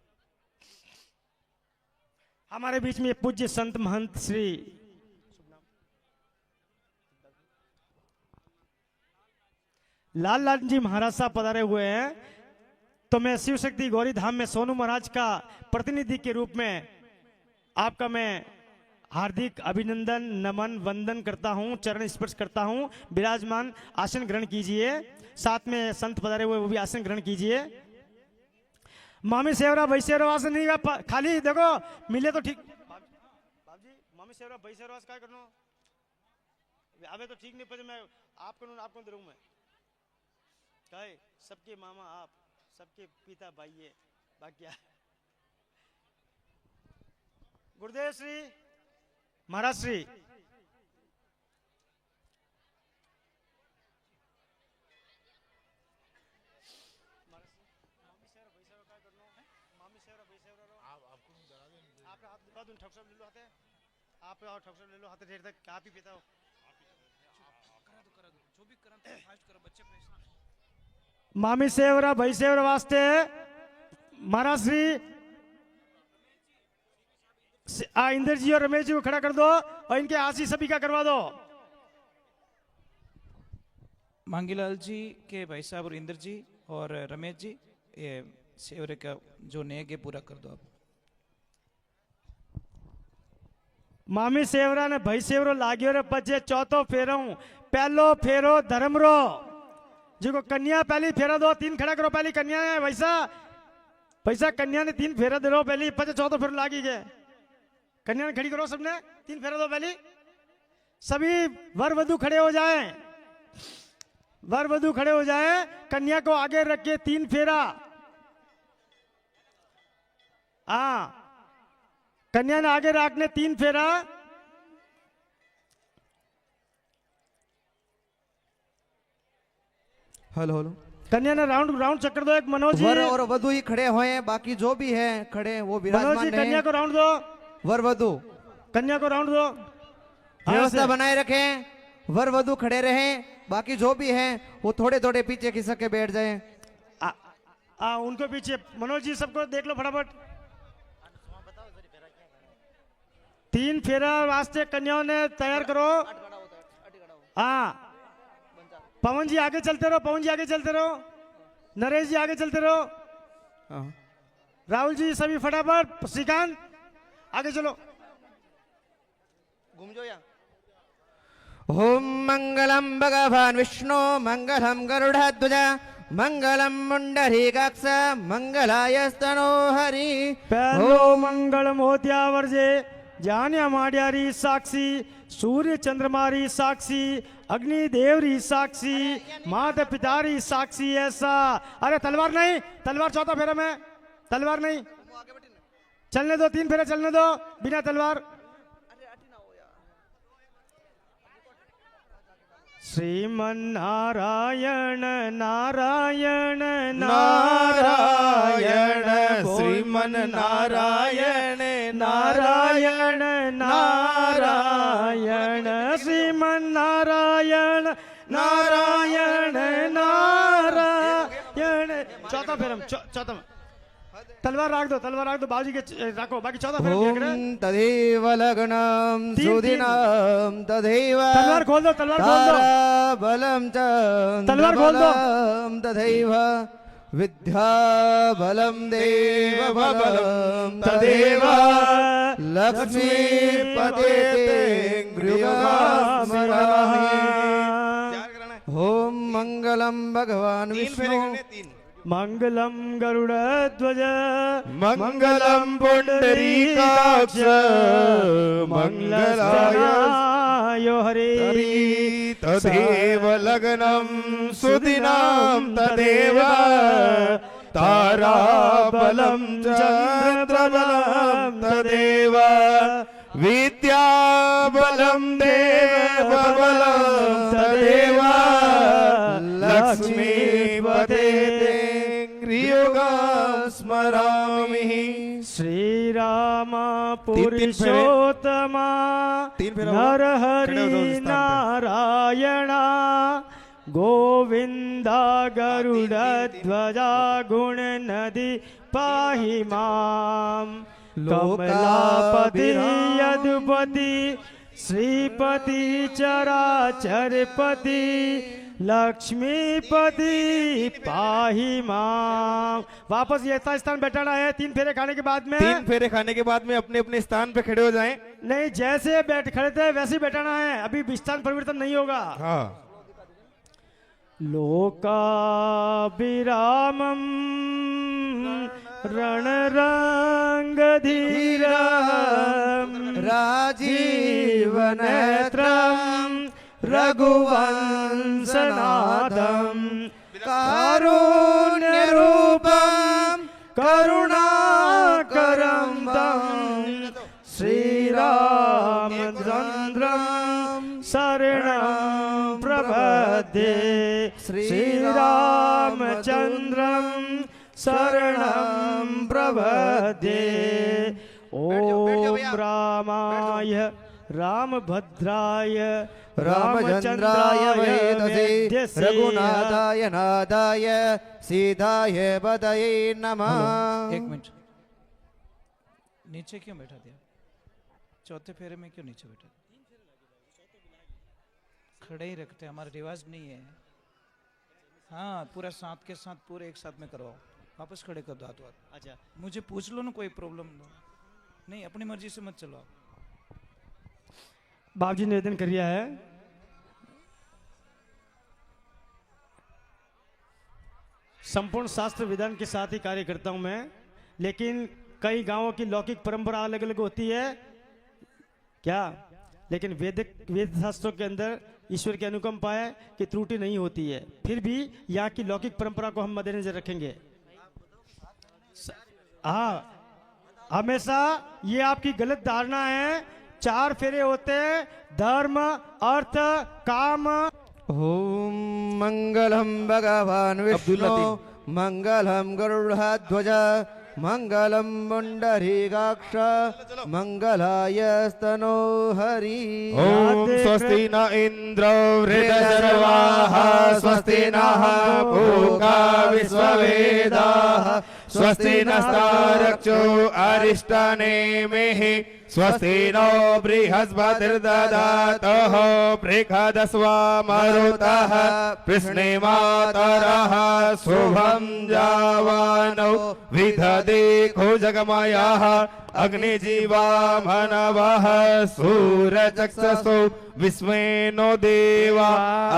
हमारे बीच में पूज्य संत महंत श्री लाल लाल जी महाराज साहब पधारे हुए हैं तो मैं शिव शक्ति गौरी धाम में सोनू महाराज का प्रतिनिधि के रूप में आपका मैं हार्दिक अभिनंदन नमन वंदन करता हूं चरण स्पर्श करता हूं। विराजमान आसन ग्रहण कीजिए साथ में संत पधारे हुए वो भी आसन ग्रहण कीजिए। मामी सेवरा भाई सेवरा से नहीं खाली देखो मिले तो ठीक बाबजी मामी सेवरा भाई सेवरा काय करनो अबे तो ठीक नहीं पर मैं आपको दे मैं काय सबके मामा आप सबके पिता भाई है बाकी गुरुदेव श्री महाराज श्री आप ले लो हाथ देर तक आप ही पीता हो जो भी करा तो फास्ट करो बच्चे मामी सेवरा भाई सेवरा वास्ते महाराज श्री इंद्र जी और रमेश जी को खड़ा कर दो और इनके आशी सभी का करवा दो। मांगीलाल जी के भाई साहब और इंद्र जी और रमेश जी ये सेवरे का जो नेक है पूरा कर दो आप। मामी सेवरा ने भाई सेवरो लाग्यो रे बजे चौथो फेरो पहलो फेरो धर्म रो जिको कन्या पहली फेरा दो 3 खड़ा करो पहली कन्या है पैसा कन्या ने 3 फेरा दे रो पहली बजे चौथो फेरो लागी गए कन्या ने खड़ी करो सबने 3 फेरा दो पहली सभी वर वधु खड़े हो जाए कन्या को आगे रख के 3 फेरा कन्या ने आगे रखने 3 फेरा हेलो कन्या ने राउंड चक्कर दो एक मनोज जी वर और वधु ही खड़े हुए हैं बाकी जो भी है खड़े वो विराजमान हैं। कन्या को राउंड दो वर वधु कन्या को राउंड दो व्यवस्था बनाए रखें वर वधु खड़े रहें बाकी जो भी हैं वो थोड़े थोड़े पीछे खिसक के बैठ जाएं। उनको पीछे मनोज जी सबको देख लो फटाफट 3 फेरा वास्ते कन्याओं ने तैयार करो। पवन जी आगे चलते रहो नरेश जी आगे चलते रहो राहुल जी सभी फटाफट श्रीकांत आगे चलो घूम जाओ यहाँ। ओम मंगलम भगवान विष्णु मंगलम गरुड़ध्वज मंगलम मुंडरीकाक्ष मंगलाय स्तनोहरि पहलो मंगल मोत्यावर्जे जान्या माड्यारी साक्षी सूर्य चंद्रमारी साक्षी अग्निदेवरी साक्षी माता पितारी साक्षी ऐसा। अरे तलवार नहीं तलवार चौथा फेरा में तलवार नहीं चलने दो 3 फेरा चलने दो बिना तलवार। श्रीमन नारायण नारायण नारायण श्रीमन नारायण नारायण नारायण श्रीमन नारायण नारायण नारायण। चौथा फेरम चौथा तलवार रख दो बाबूजी के रखो बाकी चौथा फेरम तदेव लग्नम सुदिनम तदेव तलवार खोल दो बलम च तलवार खोल दो तदेव विद्या बलम देव बलम तदेव लक्ष्मी पते ओम मंगलम भगवान विष्णु मंगलम गरुड़ध्वज मंगलम पुंडरीकाक्ष मंगलाय हरे तदेव लग्नम सुदिनम तदेव ताराबलं चन्द्रबलं तदेव विद्याबलं देवबलं तदेव लक्ष्मीपते स्मरामि। श्रीराम पुरुषोत्तमा नरहरि नारायण गोविंद गरुड़ध्वजा गुण नदी पाहि माम कमलापति यदुपति श्रीपति चराचरपति लक्ष्मीपति पाहि माम। वापस ये स्थान बैठाना है। 3 फेरे खाने के बाद में अपने अपने स्थान पे खड़े हो जाएं। नहीं जैसे बैठ खड़े थे वैसे ही बैठाना है। अभी स्थान परिवर्तन नहीं होगा। हाँ। लोका विरामम रण रंग धीरा राजीव नेत्रम रघुवंशनादम कारुण्य रूपम करुणाकरं तं श्रीरामचन्द्रं शरणं प्रपद्ये श्रीरामचन्द्रं शरणं प्रपद्ये ॐ रामाय रामभद्राय रामचन्द्राय वेदसे वेद्यसे रघुनाथाय नाथाय सीताय पतये नमः। एक मिनट, नीचे क्यों बैठा दिया? चौथे फेरे में क्यों नीचे बैठा दिया? खड़े ही रखते हैं, हमारा रिवाज नहीं है। हाँ, पूरा साथ के साथ पूरे एक साथ में करवाओ, वापस खड़े कर दो हाथ। अच्छा, मुझे पूछ लो ना, कोई प्रॉब्लम नहीं, अपनी मर्जी से मत चलो। बाप जी निवेदन कर रिया है। संपूर्ण शास्त्र विधान के साथ ही कार्य करता हूं मैं, लेकिन कई गांवों की लौकिक परंपरा अलग अलग होती है क्या, लेकिन वेद शास्त्रों के अंदर ईश्वर की अनुकंपा है कि त्रुटि नहीं होती है। फिर भी यहाँ की लौकिक परंपरा को हम मद्देनजर रखेंगे। हाँ, हमेशा ये आपकी गलत धारणा है। 4 फेरे होते हैं, धर्म अर्थ काम। ओम मंगलम भगवान विष्णु मंगलम गरुड़ध्वज मंगलम पुंडरीकाक्ष मंगलाय स्तनो हरि। ओम स्वस्ति न इंद्रो वृद्धशर्वाः स्वस्ति नः पूषा विश्ववेदाः स्वस्ति नस्तारक्षो अरिष्टनेमिः स्वस्ति नो बृहस्पतिर्दधातुः बृहदस्वा मरुतः कृष्णेमातरः शुभं जावानो विदधेको जगमयः अग्निजीवा मनवः सूरचक्षुषो विस्मेनो देवा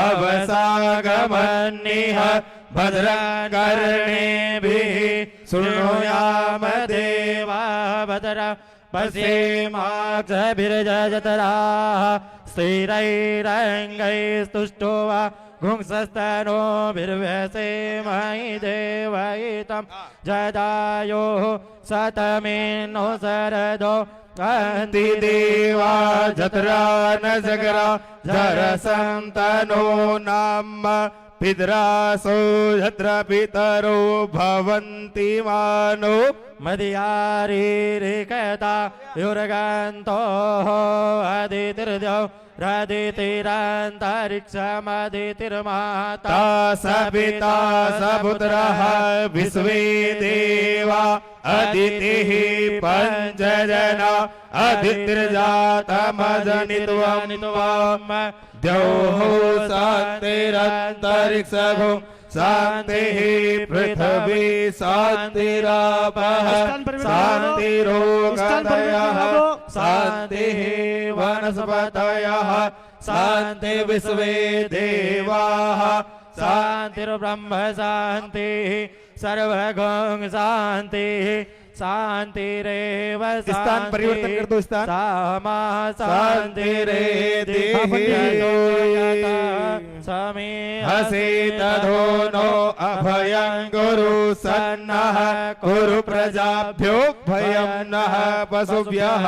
अवसागमन्निः भद्रकर्णेभिः शृणुयाम देवा भद्रा पश्येमाक्षभिर्जतराः स्थिरैरङ्गैस्तुष्टो वा घुंसस्तनोभिर्व्यसेमहि देवयितं जदायोः शतमेनो शरदो अन्ति देवा जतरा न जगरा जरसन्तनो नाम पितरासो यत्र पितरो भवन्ति मानो मदियारीरिकता युर्गन्तो अदितिर्द्यौ रदितिरन्तरिक्षमदितिर्माता स पिता स पुत्रः विश्वे देवा अदितिः पञ्चजना अदितिर्जातमजनित्वं द्यौः शान्तिरन्तरिक्षगो शान्तिः पृथिवी शान्तिरापः शान्तिरोगदयः शान्तिः वनस्पतयः शान्ति विश्वे देवाः शान्तिर्ब्रह्म शान्तिः सर्वगं शान्तिः शान्तिरेव स्थान परिवर्तन कर दो, स्थान। सामा शान्तिरेधि समे हसेत धोनो अभयं गुरु सन्नः कुरु प्रजाभ्यो भयं नः पशुभ्यः।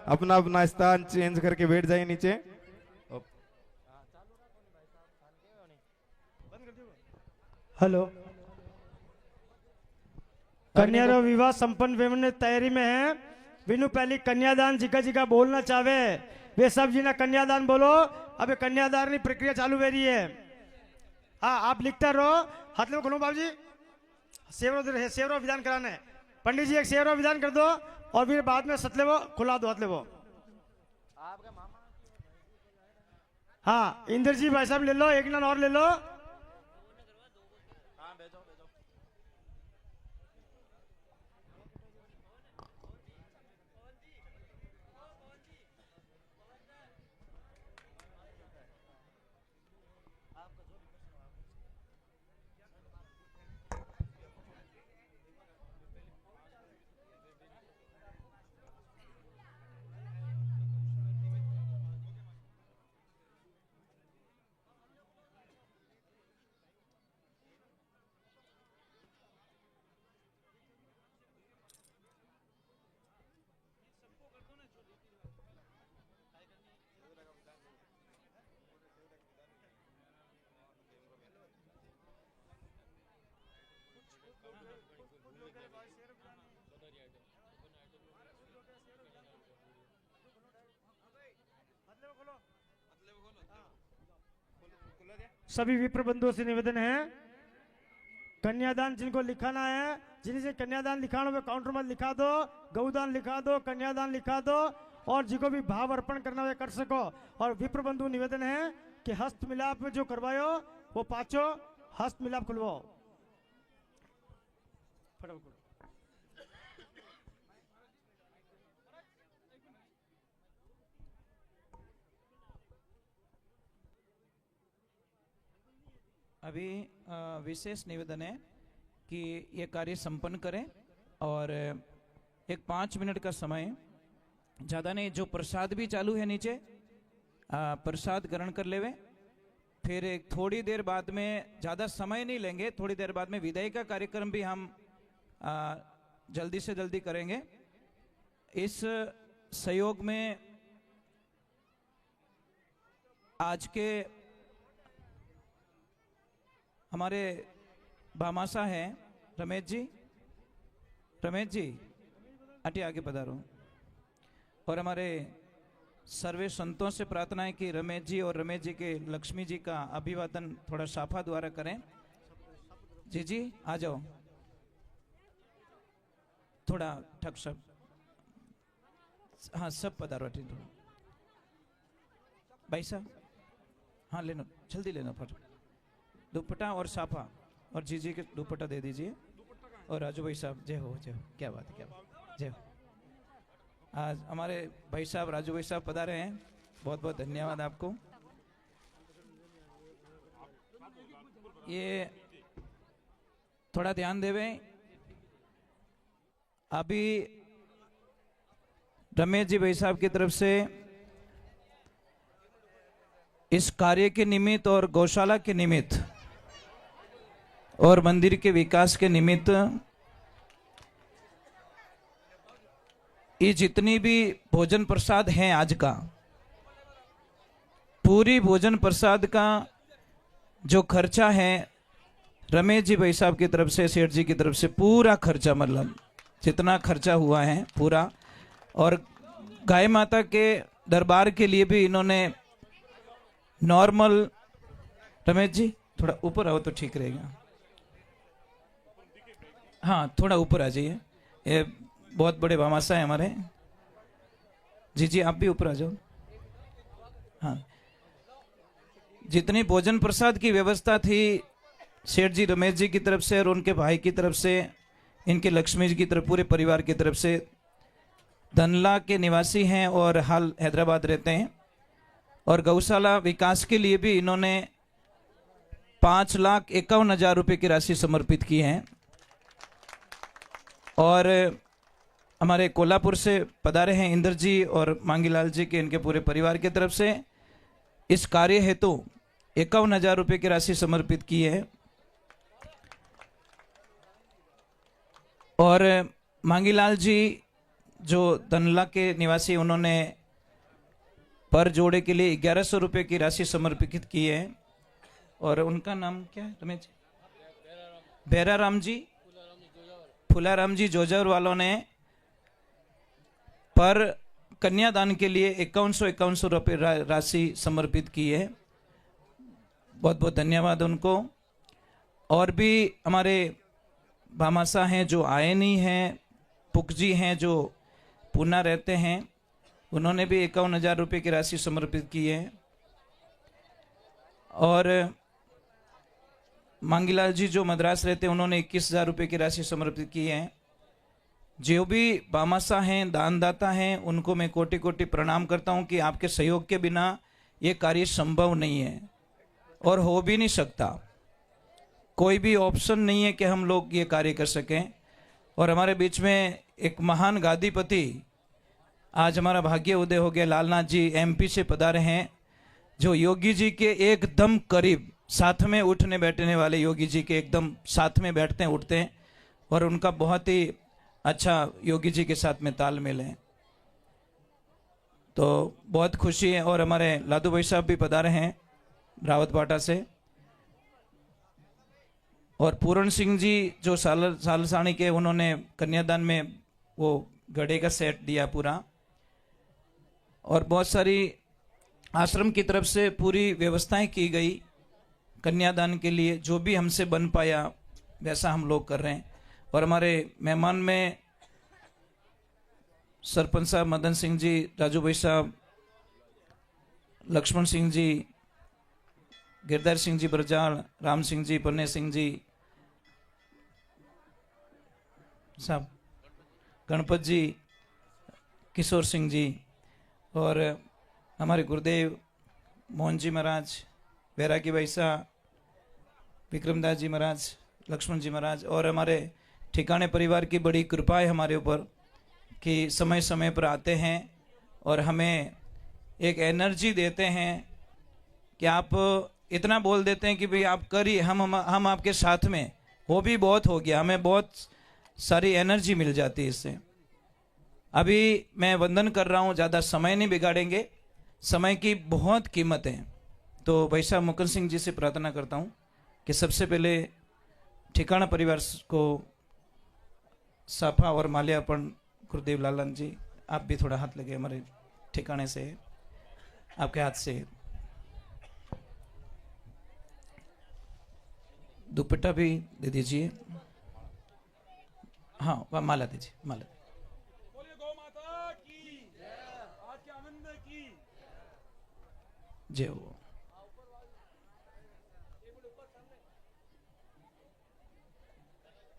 अपना अपना स्थान चेंज करके बैठ जाइए नीचे। हेलो, कन्या रो विवाह संपन्न वेमने तैयारी में है। विनु पहली कन्यादान जिका जिका बोलना चाहे वे सब जी ना कन्यादान बोलो। अबे कन्यादान की प्रक्रिया चालू हो रही है। हाँ, आप लिखता रहो, हाथ में खोलो बाबू जी। सेवरो विधान कराना है। पंडित जी एक सेवरो विधान कर दो और फिर बाद में सत लेवो खुला दो हाथ लेवो। हाँ, इंद्र जी भाई साहब ले लो, एक नन और ले लो। सभी विप्र बंधुओं से निवेदन है, कन्यादान जिनको लिखाना है, जिनसे कन्यादान लिखाना वे काउंटर में लिखा दो, गौदान लिखा दो, कन्यादान लिखा दो, और जिनको भी भाव अर्पण करना वे कर सको। और विप्र बंधु निवेदन है कि हस्त मिलाप में जो करवायो वो पाचो हस्त मिलाप खुलवाओ। अभी विशेष निवेदन है कि ये कार्य संपन्न करें और एक 5 मिनट का समय, ज़्यादा नहीं, जो प्रसाद भी चालू है नीचे प्रसाद ग्रहण कर लेवे। फिर एक थोड़ी देर बाद में, ज़्यादा समय नहीं लेंगे, थोड़ी देर बाद में विदाई का कार्यक्रम भी हम जल्दी से जल्दी करेंगे। इस सहयोग में आज के हमारे भामाशा हैं रमेश जी अटी आगे पधारो। और हमारे सर्वे संतों से प्रार्थना है कि रमेश जी और रमेश जी के लक्ष्मी जी का अभिवादन थोड़ा साफा द्वारा करें। जी आ जाओ, थोड़ा ठक सब, हाँ सब पधारो। भाई साहब हाँ लेना, जल्दी लेना फट, दुपट्टा और साफा, और जीजी के दुपट्टा दे दीजिए। और राजू भाई साहब जय हो, क्या बात है, क्या बात, जय हो। आज हमारे भाई साहब राजू भाई साहब पधारे हैं, बहुत बहुत धन्यवाद आपको। ये थोड़ा ध्यान देवे, अभी रमेश जी भाई साहब की तरफ से इस कार्य के निमित्त और गौशाला के निमित्त और मंदिर के विकास के निमित्त ये जितनी भी भोजन प्रसाद हैं आज का, पूरी भोजन प्रसाद का जो खर्चा है रमेश जी भाई साहब की तरफ से, सेठ जी की तरफ से पूरा खर्चा, मतलब जितना खर्चा हुआ है पूरा। और गाय माता के दरबार के लिए भी इन्होंने नॉर्मल, रमेश जी थोड़ा ऊपर आओ तो ठीक रहेगा, हाँ थोड़ा ऊपर आ जाइए, ये बहुत बड़े भामाशा है हमारे। जी आप भी ऊपर आ जाओ। हाँ, जितनी भोजन प्रसाद की व्यवस्था थी सेठ जी रमेश जी की तरफ से और उनके भाई की तरफ से, इनके लक्ष्मी जी की तरफ, पूरे परिवार की तरफ से, धनला के निवासी हैं और हाल हैदराबाद रहते हैं। और गौशाला विकास के लिए भी इन्होंने 5,51,000 रुपए की राशि समर्पित की है। और हमारे कोल्हापुर से पधारे हैं इंद्र जी और मांगीलाल जी के, इनके पूरे परिवार की तरफ से इस कार्य हेतु 51,000 रुपए की राशि समर्पित की है। और मांगीलाल जी जो धनला के निवासी, उन्होंने पर जोड़े के लिए 1100 रुपए की राशि समर्पित की है। और उनका नाम क्या है रमेश जी? बेराराम जी, फुलाराम जी जोजर वालों ने पर कन्यादान के लिए 5100 रुपये राशि समर्पित की है। बहुत बहुत धन्यवाद उनको। और भी हमारे भामाशा हैं जो आए नहीं हैं, पुकजी हैं जो पूना रहते हैं, उन्होंने भी 51,000 रुपये की राशि समर्पित की है। और मांगीलाल जी जो मद्रास रहते हैं, उन्होंने 21,000 रुपये की राशि समर्पित की है। जो भी भामाशा हैं, दानदाता हैं, उनको मैं कोटि कोटि प्रणाम करता हूं कि आपके सहयोग के बिना ये कार्य संभव नहीं है और हो भी नहीं सकता। कोई भी ऑप्शन नहीं है कि हम लोग ये कार्य कर सकें। और हमारे बीच में एक महान गादीपति, आज हमारा भाग्य उदय हो गया, लालनाथ जी एमपी से पधारे हैं, जो योगी जी के एकदम करीब, साथ में उठने बैठने वाले योगी जी के एकदम साथ में बैठते हैं, उठते हैं, और उनका बहुत ही अच्छा योगी जी के साथ में तालमेल है, तो बहुत खुशी है। और हमारे लादू भाई साहब भी पधारे हैं रावतबाटा से। और पूरण सिंह जी जो सालसानी के, उन्होंने कन्यादान में वो घड़े का सेट दिया पूरा। और बहुत सारी आश्रम की तरफ से पूरी व्यवस्थाएं की गई कन्यादान के लिए जो भी हमसे बन पाया वैसा हम लोग कर रहे हैं। और हमारे मेहमान में सरपंच साहब मदन सिंह जी, राजू भाई साहब, लक्ष्मण सिंह जी, गिरधर सिंह जी बरजाल, राम सिंह जी, पन्ने सिंह जी साहब, गणपत जी, किशोर सिंह जी, और हमारे गुरुदेव मोहन जी महाराज, बैरागी भाई साहब, विक्रमदास जी महाराज, लक्ष्मण जी महाराज, और हमारे ठिकाने परिवार की बड़ी कृपा है हमारे ऊपर कि समय समय पर आते हैं और हमें एक एनर्जी देते हैं कि आप इतना बोल देते हैं कि भाई आप करिए, हम आपके साथ में, वो भी बहुत हो गया, हमें बहुत सारी एनर्जी मिल जाती है इससे। अभी मैं वंदन कर रहा हूँ, ज़्यादा समय नहीं बिगाड़ेंगे, समय की बहुत कीमत है। तो भाई साहब मुकुंद सिंह जी से प्रार्थना करता हूँ कि सबसे पहले ठिकाना परिवार को साफा और माल्यार्पण, गुरुदेव लालन जी आप भी थोड़ा हाथ लगे हमारे ठिकाने से, आपके हाथ से दुपट्टा भी दे दीजिए। हाँ वह माला दीजिए, माला जय हो।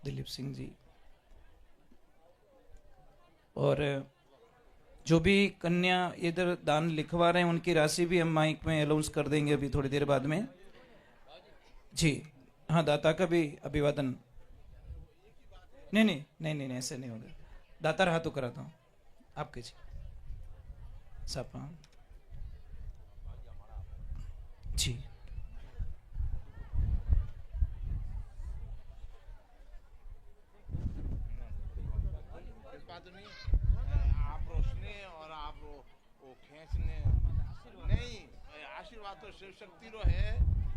दिलीप सिंह जी, और जो भी कन्या इधर दान लिखवा रहे हैं उनकी राशि भी हम माइक में अनाउंस कर देंगे अभी थोड़ी देर बाद में जी। हाँ, दाता का भी अभिवादन। नहीं नहीं नहीं नहीं, नहीं ऐसे नहीं होगा, दाता रहा तो कराता हूँ आपके जी सापा जी। आप रोशनी और आप वो खींचने नहीं, आशीर्वाद तो शिव शक्ति रो है,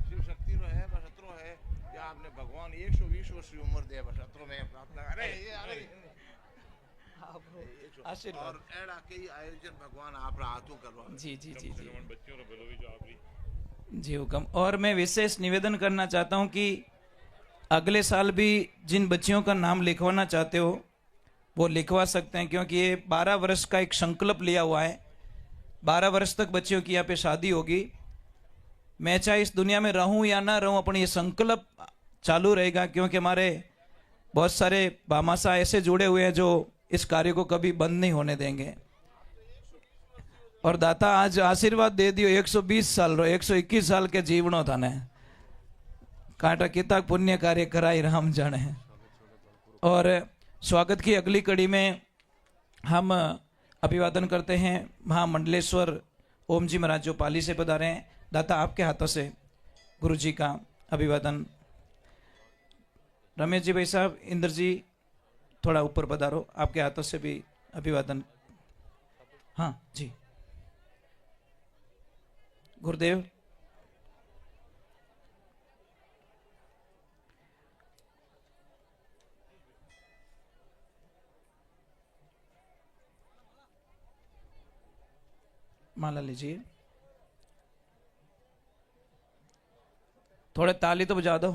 शिव शक्ति रो है, बशत्रो है या आपने भगवान 120 वर्ष की उम्र दे बशत्रो में प्रार्थना। अरे ये आशीर्वाद और एड़ा कई आयोजन भगवान आप हाथों करवा जी जी जी जी जी हुकम। और मैं विशेष निवेदन करना चाहता हूं कि अगले साल भी जिन बच्चियों का नाम लिखवाना चाहते हो वो लिखवा सकते हैं, क्योंकि ये 12 वर्ष का एक संकल्प लिया हुआ है। 12 वर्ष तक बच्चियों की यहाँ पे शादी होगी। मैं चाहे इस दुनिया में रहूं या ना रहूं, अपन ये संकल्प चालू रहेगा, क्योंकि हमारे बहुत सारे भामाशाह ऐसे जुड़े हुए हैं जो इस कार्य को कभी बंद नहीं होने देंगे। और दाता आज आशीर्वाद दे दियो 120 साल रो, 121 साल के जीवनो था ने कांटा किता पुण्य कार्य कराई राम जाने। और स्वागत की अगली कड़ी में हम अभिवादन करते हैं महामंडलेश्वर ओम जी महाराज जो पाली से पधारे हैं। दाता आपके हाथों से गुरु जी का अभिवादन। रमेश जी भाई साहब, इंद्र जी थोड़ा ऊपर पधारो, आपके हाथों से भी अभिवादन। हाँ जी, गुरुदेव माला लीजिए। थोड़े ताली तो बजा दो।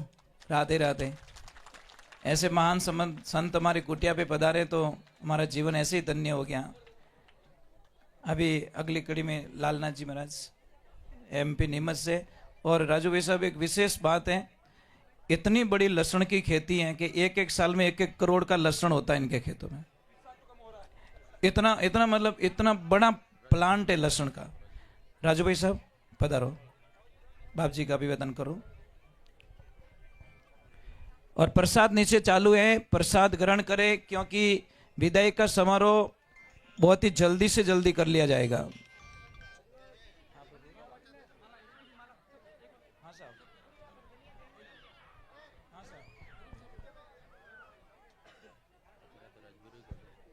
राधे राधे। ऐसे महान संत हमारी कुटिया पे पधारे तो हमारा जीवन ऐसे ही धन्य हो गया। अभी अगली कड़ी में लालनाथ जी महाराज MP नीमच से। और राजू भाई साहब, एक विशेष बात है, इतनी बड़ी लहसुन की खेती है कि एक एक साल में 1-1 करोड़ का लहसुन होता है इनके खेतों में। इतना इतना मतलब इतना बड़ा प्लांट है लहसुन का। राजू भाई साहब पधारो, बाप जी का अभिवादन करो। और प्रसाद नीचे चालू है, प्रसाद ग्रहण करें, क्योंकि विदाई का समारोह बहुत ही जल्दी से जल्दी कर लिया जाएगा।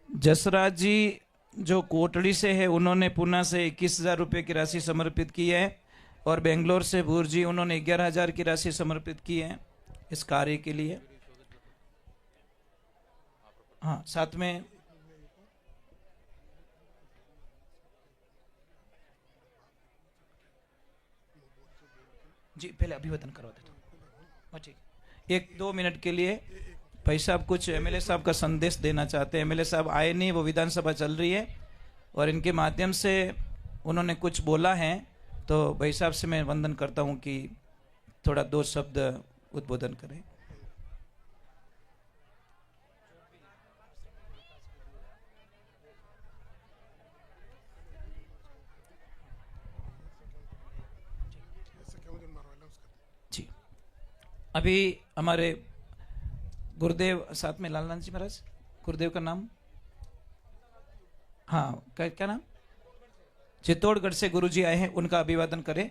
जसराज जी जो कोटड़ी से है, उन्होंने पुणे से 21,000 रुपये की राशि समर्पित की है। और बेंगलोर से भूर जी, उन्होंने 11,000 की राशि समर्पित की है इस कार्य के लिए। हाँ, साथ में जी पहले अभिवादन करवा देता हूँ। ठीक, 1-2 मिनट के लिए भाई साहब कुछ एमएलए साहब का संदेश देना चाहते हैं। एमएलए साहब आए नहीं, वो विधानसभा चल रही है और इनके माध्यम से उन्होंने कुछ बोला है, तो भाई साहब से मैं वंदन करता हूँ कि थोड़ा 2 शब्द उद्बोधन करें। जी अभी हमारे गुरुदेव साथ में, लालनाथ जी महाराज, गुरुदेव का नाम, हाँ क्या नाम, चित्तौड़गढ़ से गुरुजी आए हैं, उनका अभिवादन करें।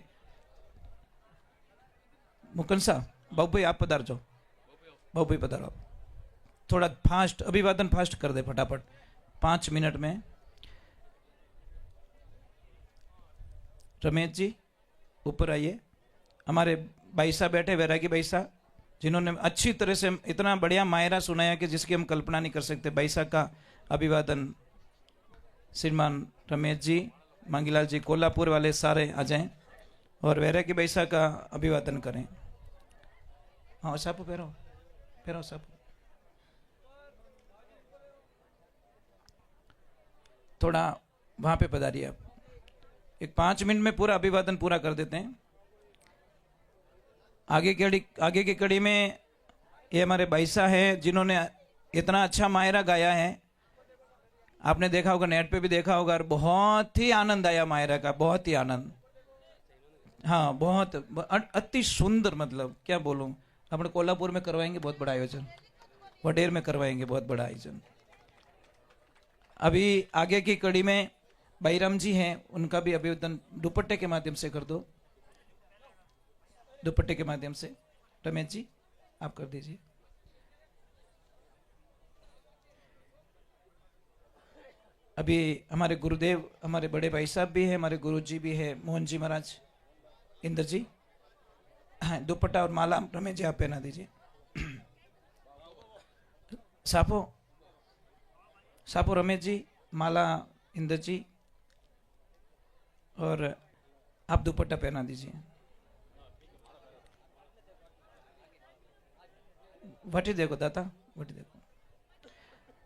मुकुंद साहब, बाबू भाई आप पधार जाओ, बाबू भाई पधारो आप, थोड़ा फास्ट अभिवादन फास्ट कर दे फटाफट 5 मिनट में। रमेश जी ऊपर आइए। हमारे भाई साहब बैठे, वैरागी भाई साहब, जिन्होंने अच्छी तरह से इतना बढ़िया मायरा सुनाया कि जिसकी हम कल्पना नहीं कर सकते। भाई साहब का अभिवादन श्रीमान रमेश जी, मांगीलाल जी, कोल्हापुर वाले सारे आ जाएं और वैरागी भाई साहब का अभिवादन करें। हाँ साहब फेरो फेरो साहब, थोड़ा वहां पे पधारिए आप। एक 5 मिनट में पूरा अभिवादन पूरा कर देते हैं। आगे की कड़ी में ये हमारे भाई साहब हैं जिन्होंने इतना अच्छा मायरा गाया है, आपने देखा होगा, नेट पे भी देखा होगा, और बहुत ही आनंद आया मायरा का, बहुत ही आनंद। हाँ बहुत अति सुंदर, मतलब क्या बोलूं। अपने कोल्हापुर में करवाएंगे बहुत बड़ा आयोजन, वडेर में करवाएंगे बहुत बड़ा आयोजन। अभी आगे की कड़ी में भाईराम जी हैं, उनका भी अभिवादन दुपट्टे के माध्यम से कर दो, दुपट्टे के माध्यम से। रमेश जी आप कर दीजिए। अभी हमारे गुरुदेव, हमारे बड़े भाई साहब भी हैं, हमारे गुरु जी भी है, मोहन जी महाराज, इंद्र जी, हाँ दुपट्टा और माला रमेश जी आप पहना दीजिए। सापो सापो रमेश जी, माला इंद्र जी, और आप दुपट्टा पहना दीजिए। वटी देखो दाता, वटी देखो।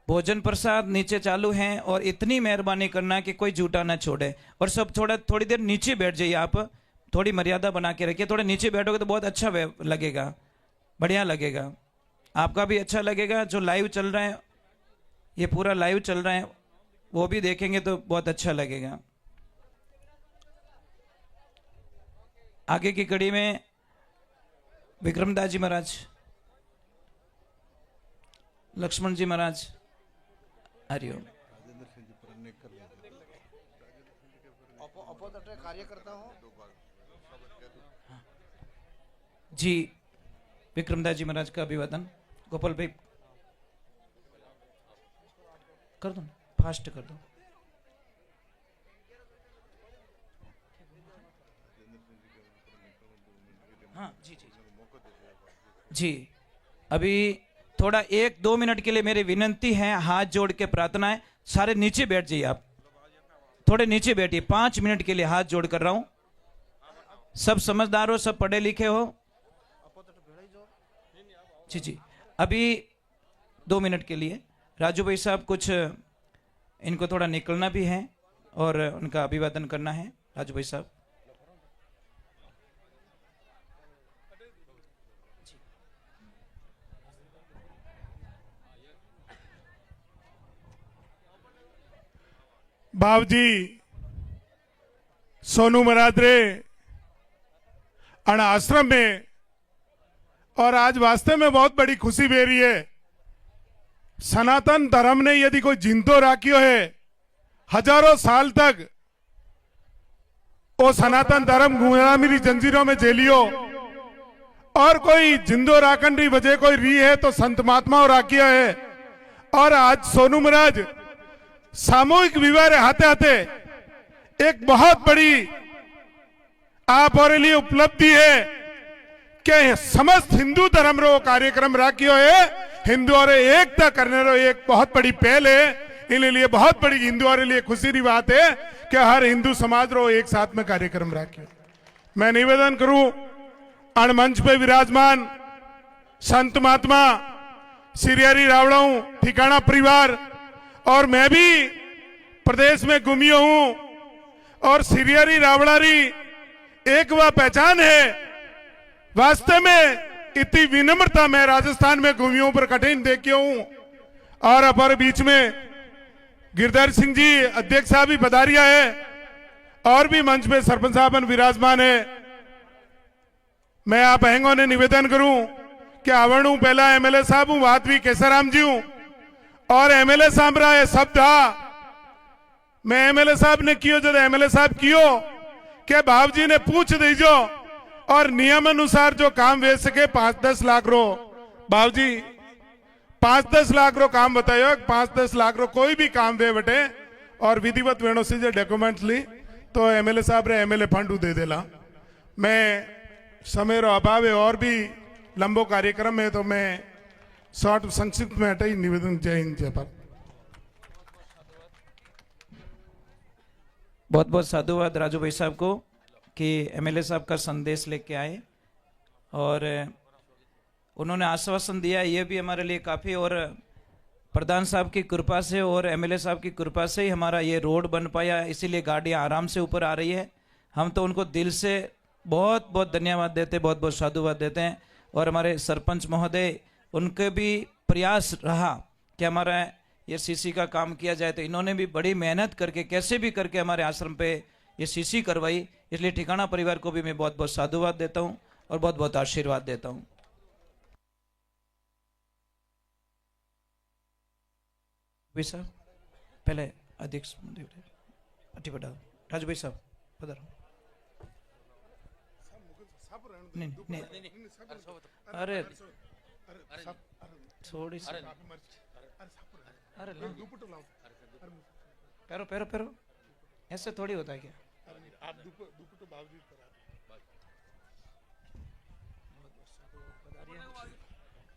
भोजन प्रसाद नीचे चालू हैं और इतनी मेहरबानी करना कि कोई झूठा ना छोड़े, और सब थोड़ी देर नीचे बैठ जाइए आप, थोड़ी मर्यादा बना के रखिए। थोड़े नीचे बैठोगे तो बहुत अच्छा लगेगा, बढ़िया लगेगा, आपका भी अच्छा लगेगा। जो लाइव चल रहा है, ये पूरा लाइव चल रहा है, वो भी देखेंगे तो बहुत अच्छा लगेगा। आगे की कड़ी में विक्रमदास जी महाराज, लक्ष्मण जी महाराज, हरिओम। जी विक्रमदास जी महाराज का अभिवादन। गोपाल भाई कर दो, फास्ट कर दो। हाँ जी जी जी। अभी थोड़ा 1-2 मिनट के लिए मेरी विनंती है, हाथ जोड़ के प्रार्थना है, सारे नीचे बैठ जाइए आप, थोड़े नीचे बैठिए। 5 मिनट के लिए हाथ जोड़ कर रहा हूं। सब समझदार हो, सब पढ़े लिखे हो। जी जी। अभी 2 मिनट के लिए राजू भाई साहब, कुछ इनको थोड़ा निकलना भी है और उनका अभिवादन करना है। राजू भाई साहब बाबजी सोनू मरादरे अण आश्रम में, और आज वास्तव में बहुत बड़ी खुशी बेरी है। सनातन धर्म ने यदि कोई जिंदो राखियो है हजारों साल तक, वो सनातन धर्म गुलामी री जंजीरों में जेलियो, और कोई जिंदो राखन री वजह कोई री है तो संत महात्माओं राखियो है। और आज सोनू महाराज सामूहिक विवाह हाथे हाथे एक बहुत बड़ी आप और लिए उपलब्धि है कि समस्त हिंदू धर्म रो कार्यक्रम राखियो है। हिंदू और एकता करने रो एक बहुत बड़ी पहल है। इन लिए बहुत बड़ी हिंदू और लिए खुशी की बात है कि हर हिंदू समाज रो एक साथ में कार्यक्रम राखियो। मैं निवेदन करूं अणमंच पे विराजमान संत महात्मा श्री हरि रावड़ाऊ ठिकाना परिवार, और मैं भी प्रदेश में घूमियो हूं और श्री हरि रावड़ारी एक वह पहचान है। वास्तव में इतनी विनम्रता मैं राजस्थान में घूमियों पर कठिन देखियो हूं। और हमारे बीच में गिरधर सिंह जी अध्यक्ष साहब भी पधारिया है और भी मंच पे सरपंच साहब विराजमान है। मैं आप अहंगों ने निवेदन करूं कि आवरणू पहला एमएलए साहब हूं, बात भी केसराम जी हूं और एमएलए साहब रहा है सब था। मैं एमएलए साहब ने कियो जो एमएलए साहब कियो के भाव जी ने पूछ दीजो और नियम अनुसार जो काम वे सके 5-10 लाख रो भाव जी 5-10 लाख रो काम बतायो, 5-10 लाख रो कोई भी काम वे बटे और विधिवत वेणो से जो डॉक्यूमेंट ली तो एमएलए साहब रे एमएलए फंड दे देला। मैं समय रो अभाव है और भी लंबो कार्यक्रम है तो मैं शॉर्ट संक्षिप्त में हटाई निवेदन। जय हिंद जय भारत। बहुत बहुत साधुवाद राजू भाई साहब को कि एमएलए साहब का संदेश लेके आए और उन्होंने आश्वासन दिया, ये भी हमारे लिए काफ़ी। और प्रधान साहब की कृपा से और एमएलए साहब की कृपा से ही हमारा ये रोड बन पाया, इसीलिए गाड़ियाँ आराम से ऊपर आ रही है। हम तो उनको दिल से बहुत बहुत धन्यवाद देते हैं, बहुत बहुत साधुवाद देते हैं। और हमारे सरपंच महोदय, उनके भी प्रयास रहा कि हमारा ये सीसी का काम किया जाए, तो इन्होंने भी बड़ी मेहनत करके कैसे भी करके हमारे आश्रम पे ये सीसी करवाई। इसलिए ठिकाना परिवार को भी मैं बहुत बहुत साधुवाद देता हूँ और बहुत बहुत आशीर्वाद देता हूँ। साहब पहले अध्यक्ष राजू भाई साहब पधारो। नहीं नहीं अरे थोड़ी सी अरे पैरो पैरो पैरो ऐसे थोड़ी होता है क्या?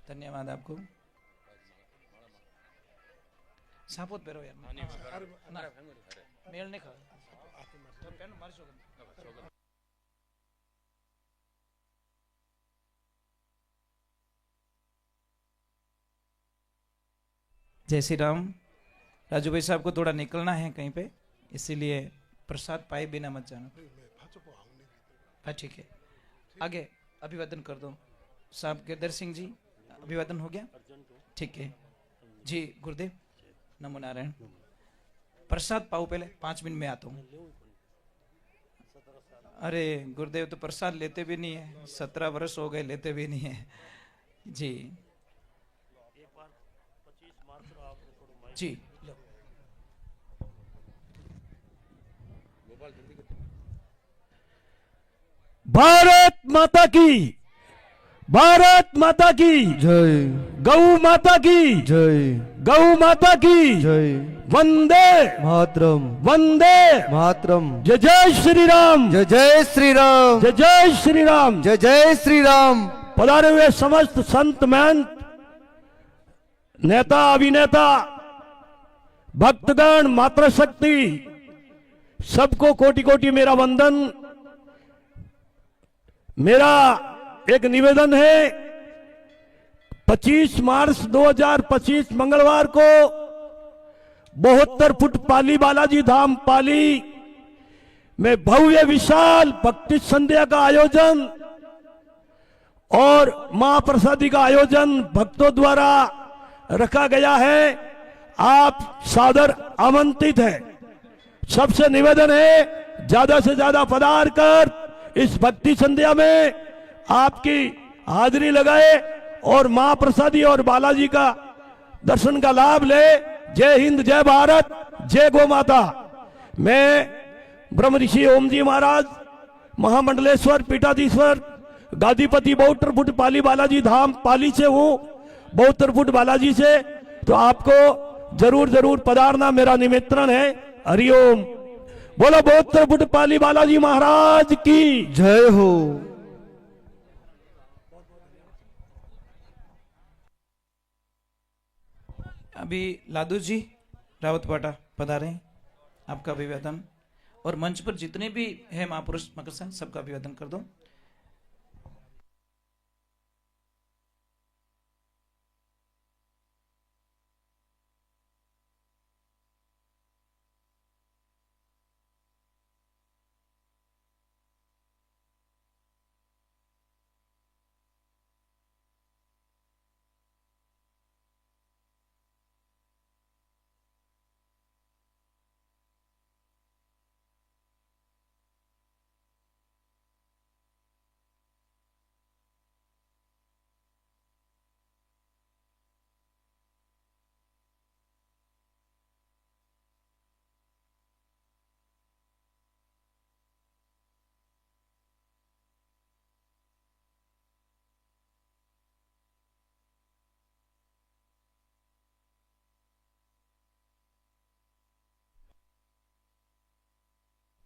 धन्यवाद आपको। सापोत पैरो यार ना मेल नहीं खा जय श्री राम। राजू भाई साहब को थोड़ा निकलना है कहीं पे, इसीलिए प्रसाद पाए बिना मत जाना। हाँ ठीक है, आगे अभिवादन कर दो साहब। गिरधर सिंह जी अभिवादन हो गया? ठीक है जी। गुरुदेव नमो नारायण। प्रसाद पाओ पहले, 5 मिनट में आता हूँ। अरे गुरुदेव तो प्रसाद लेते भी नहीं है, 17 वर्ष हो गए लेते भी नहीं है जी। जी लो। भारत माता की, भारत माता की जय, गौ माता की जय, गौ माता की जय, वंदे मातरम, वंदे मातरम। जय जय श्री राम, जय जय श्री राम, जय जय श्री राम, जय जय श्री राम। पधारे हुए समस्त संत महंत, नेता अभिनेता, भक्तगण, मातृशक्ति, सबको कोटि कोटि मेरा वंदन। मेरा एक निवेदन है, 25 मार्च 2025 मंगलवार को 72 फुट पाली बालाजी धाम पाली में भव्य विशाल भक्ति संध्या का आयोजन और महाप्रसादी का आयोजन भक्तों द्वारा रखा गया है। आप सादर आमंत्रित हैं। सबसे निवेदन है ज्यादा से ज्यादा पधार कर इस भक्ति संध्या में आपकी हाजिरी लगाए और महाप्रसादी और बालाजी का दर्शन का लाभ ले। जय हिंद, जय भारत, जय गौ माता। मैं ब्रह्म ऋषि ओम जी महाराज, महामंडलेश्वर पीठाधीश्वर गादीपति 72 फुट पाली बालाजी धाम पाली से हूँ, 72 फुट बालाजी से। तो आपको जरूर जरूर पधारना मेरा निमंत्रण है। हरिओम। बोलो 72 फुट पाली बालाजी महाराज की जय हो। अभी लादू जी रावतपाटा पधारे, आपका अभिवादन। और मंच पर जितने भी हैं महापुरुष मकर संघ, सबका अभिवादन कर दो।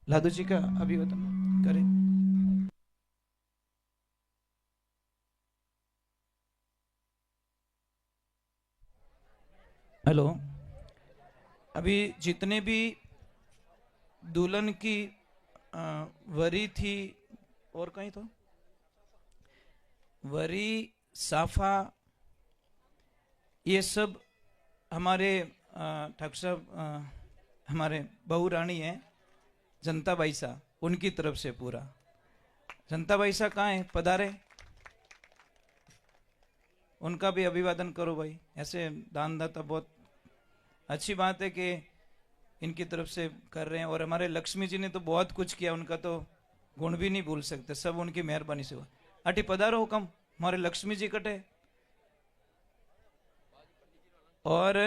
लादू जी का अभिवादन करें। हेलो, अभी जितने भी दुल्हन की वरी थी और कहीं तो वरी साफा, ये सब हमारे ठाकुर साहब हमारे बहू रानी है जनता बाई सा, उनकी तरफ से पूरा। जनता बाई सा कहाँ है, पधारे, उनका भी अभिवादन करो भाई। ऐसे दान दाता बहुत अच्छी बात है कि इनकी तरफ से कर रहे हैं। और हमारे लक्ष्मी जी ने तो बहुत कुछ किया, उनका तो गुण भी नहीं भूल सकते, सब उनकी मेहरबानी से हुआ। अटी पधारो हुकम, हमारे लक्ष्मी जी कटे। और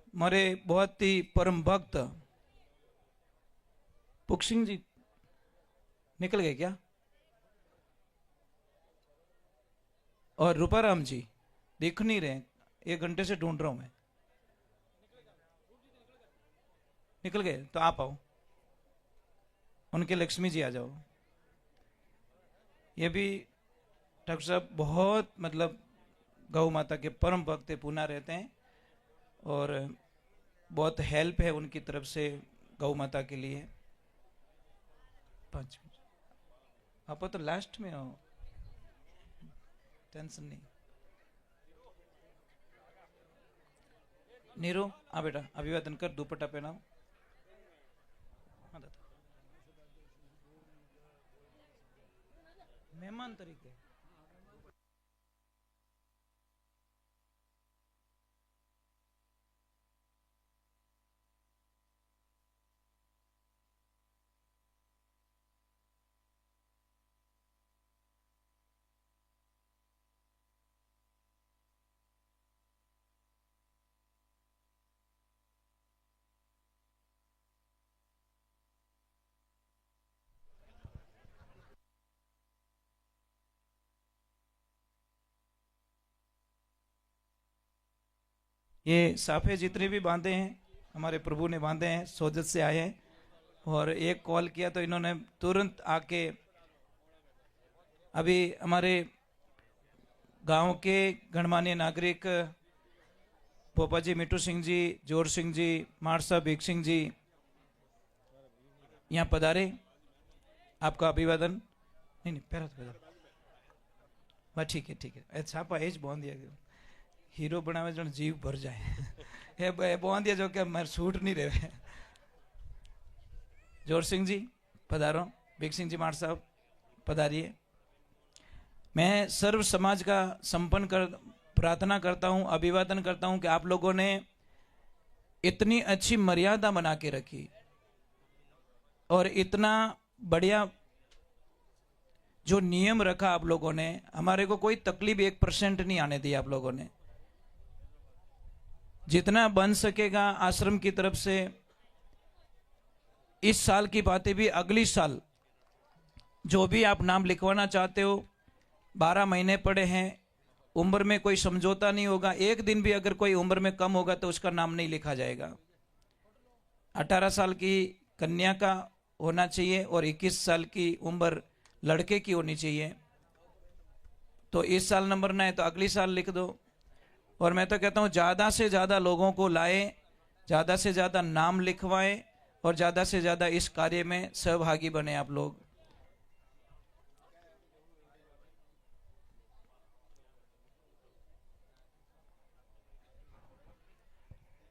हमारे बहुत ही परम भक्त पुख सिंह जी निकल गए क्या, और रूपाराम जी दिख नहीं रहे, 1 घंटे से ढूंढ रहा हूं मैं। निकल गए तो आप आओ, उनके लक्ष्मी जी आ जाओ। ये भी ठाकुर साहब बहुत मतलब गौ माता के परम भक्त पूना रहते हैं, और बहुत हेल्प है उनकी तरफ से गौ माता के लिए। 5 मिनट आप तो लास्ट में हो, टेंशन नहीं। नीरू आ बेटा, अभिवादन कर, दुपट्टा पहनाओ। हाँ दादा, मेहमान तरीके। ये साफे जितने भी बांधे हैं हमारे प्रभु ने बांधे हैं, सोजत से आए हैं। और एक कॉल किया तो इन्होंने तुरंत आके, अभी हमारे गांव के गणमान्य नागरिक पोपा जी, मिट्टू सिंह जी, जोर सिंह जी, मार साहब, भीख सिंह जी यहाँ पधारे, आपका अभिवादन। नहीं पैरा तो बस, ठीक है ठीक है, छापा एज बांध दिया गया, हीरो बनावे जो जीव भर जाए ये बांध दिया जो कि मैं सूट नहीं रहे। जोर सिंह जी पधारो, भीख सिंह जी मार साहब पधारिए। मैं सर्व समाज का संपन्न प्रार्थना करता हूं, अभिवादन करता हूं कि आप लोगों ने इतनी अच्छी मर्यादा बना के रखी और इतना बढ़िया जो नियम रखा आप लोगों ने, हमारे को कोई तकलीफ 1% नहीं आने दी आप लोगों ने। जितना बन सकेगा आश्रम की तरफ से, इस साल की बातें भी अगली साल जो भी आप नाम लिखवाना चाहते हो, 12 महीने पड़े हैं, उम्र में कोई समझौता नहीं होगा। एक दिन भी अगर कोई उम्र में कम होगा तो उसका नाम नहीं लिखा जाएगा। 18 साल की कन्या का होना चाहिए और 21 साल की उम्र लड़के की होनी चाहिए। तो इस साल नंबर ना है तो अगली साल लिख दो। और मैं तो कहता हूँ ज़्यादा से ज़्यादा लोगों को लाए, ज़्यादा से ज़्यादा नाम लिखवाएं और ज़्यादा से ज़्यादा इस कार्य में सहभागी बने आप लोग।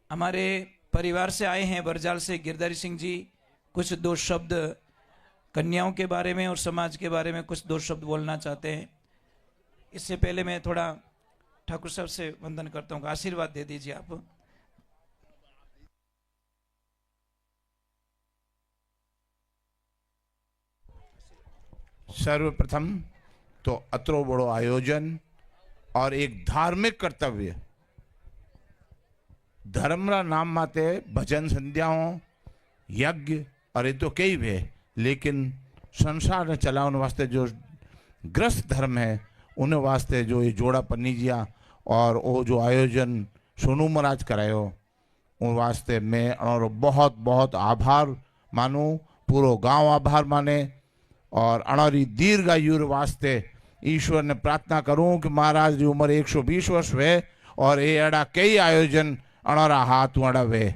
हमारे परिवार से आए हैं बरजाल से गिरधारी सिंह जी, कुछ 2 शब्द कन्याओं के बारे में और समाज के बारे में कुछ 2 शब्द बोलना चाहते हैं। इससे पहले मैं थोड़ा ठाकुर साहब से वंदन करता हूँ, आशीर्वाद दे दीजिए आप। सर्वप्रथम तो अत्रो बड़ो आयोजन और एक धार्मिक कर्तव्य, धर्मरा नाम माते भजन संध्याओं यज्ञ और ये तो कई भी है, लेकिन संसार ने चलाने वास्ते जो ग्रस्त धर्म है उन वास्ते जो ये जोड़ा पन्नीजिया और वो जो आयोजन सोनू महाराज करायो उन वास्ते मैं और बहुत बहुत आभार मानूं, पूरो गांव आभार माने और अणारी दीर्घायु वास्ते ईश्वर ने प्रार्थना करूं कि महाराज की उम्र 120 वर्ष वे और ये अड़ा कई आयोजन अणारा हाथ अड़ा वे।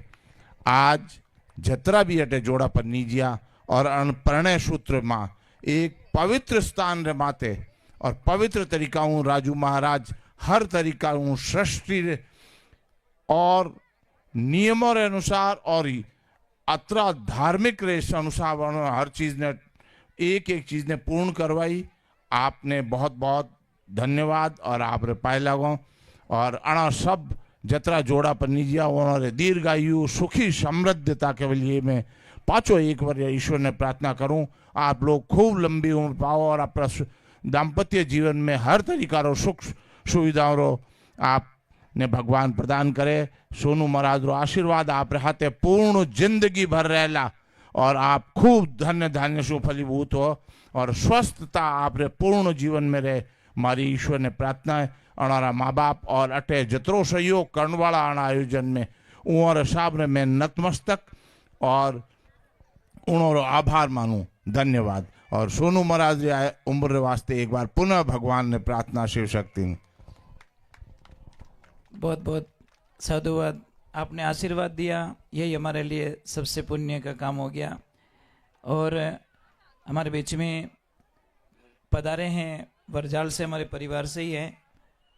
आज जतरा भी अटे जोड़ा पर नीजिया और प्रणय सूत्र में एक पवित्र स्थान रे माते और पवित्र तरीका हूँ राजू महाराज हर तरीका हूँ सृष्टि और नियमों के अनुसार और अतरा धार्मिक रेस अनुसार हर चीज ने एक एक चीज ने पूर्ण करवाई। आपने बहुत बहुत धन्यवाद और आप रे पाए लगो और अणा सब जतरा जोड़ा पर निजिया उन्होंने दीर्घायु सुखी समृद्धता के लिए मैं पांचों एक बार ईश्वर ने प्रार्थना करूं आप लोग खूब लंबी उम्र पाओ और अपना दाम्पत्य जीवन में हर तरीका रो सुख सुविधाओं रो आपने भगवान प्रदान करे। सोनू महाराज रो आशीर्वाद आप हाथे पूर्ण जिंदगी भर रहला और आप खूब धन्य धान्य सु फलीभूत हो और स्वस्थता आप रे पूर्ण जीवन में रहे। मारी ईश्वर ने प्रार्थना है अणारा माँ बाप और अटे जतरो सहयोग करने वाला अणा आयोजन में उमर साहब ने मैं नतमस्तक और उन्होंने आभार मानूं। धन्यवाद। और सोनू महाराज उम्र वास्ते एक बार पुनः भगवान ने प्रार्थना शिव शक्ति ने। बहुत बहुत साधुवाद। आपने आशीर्वाद दिया, यही हमारे लिए सबसे पुण्य का काम हो गया। और हमारे बीच में पधारे हैं बरजाल से, हमारे परिवार से ही हैं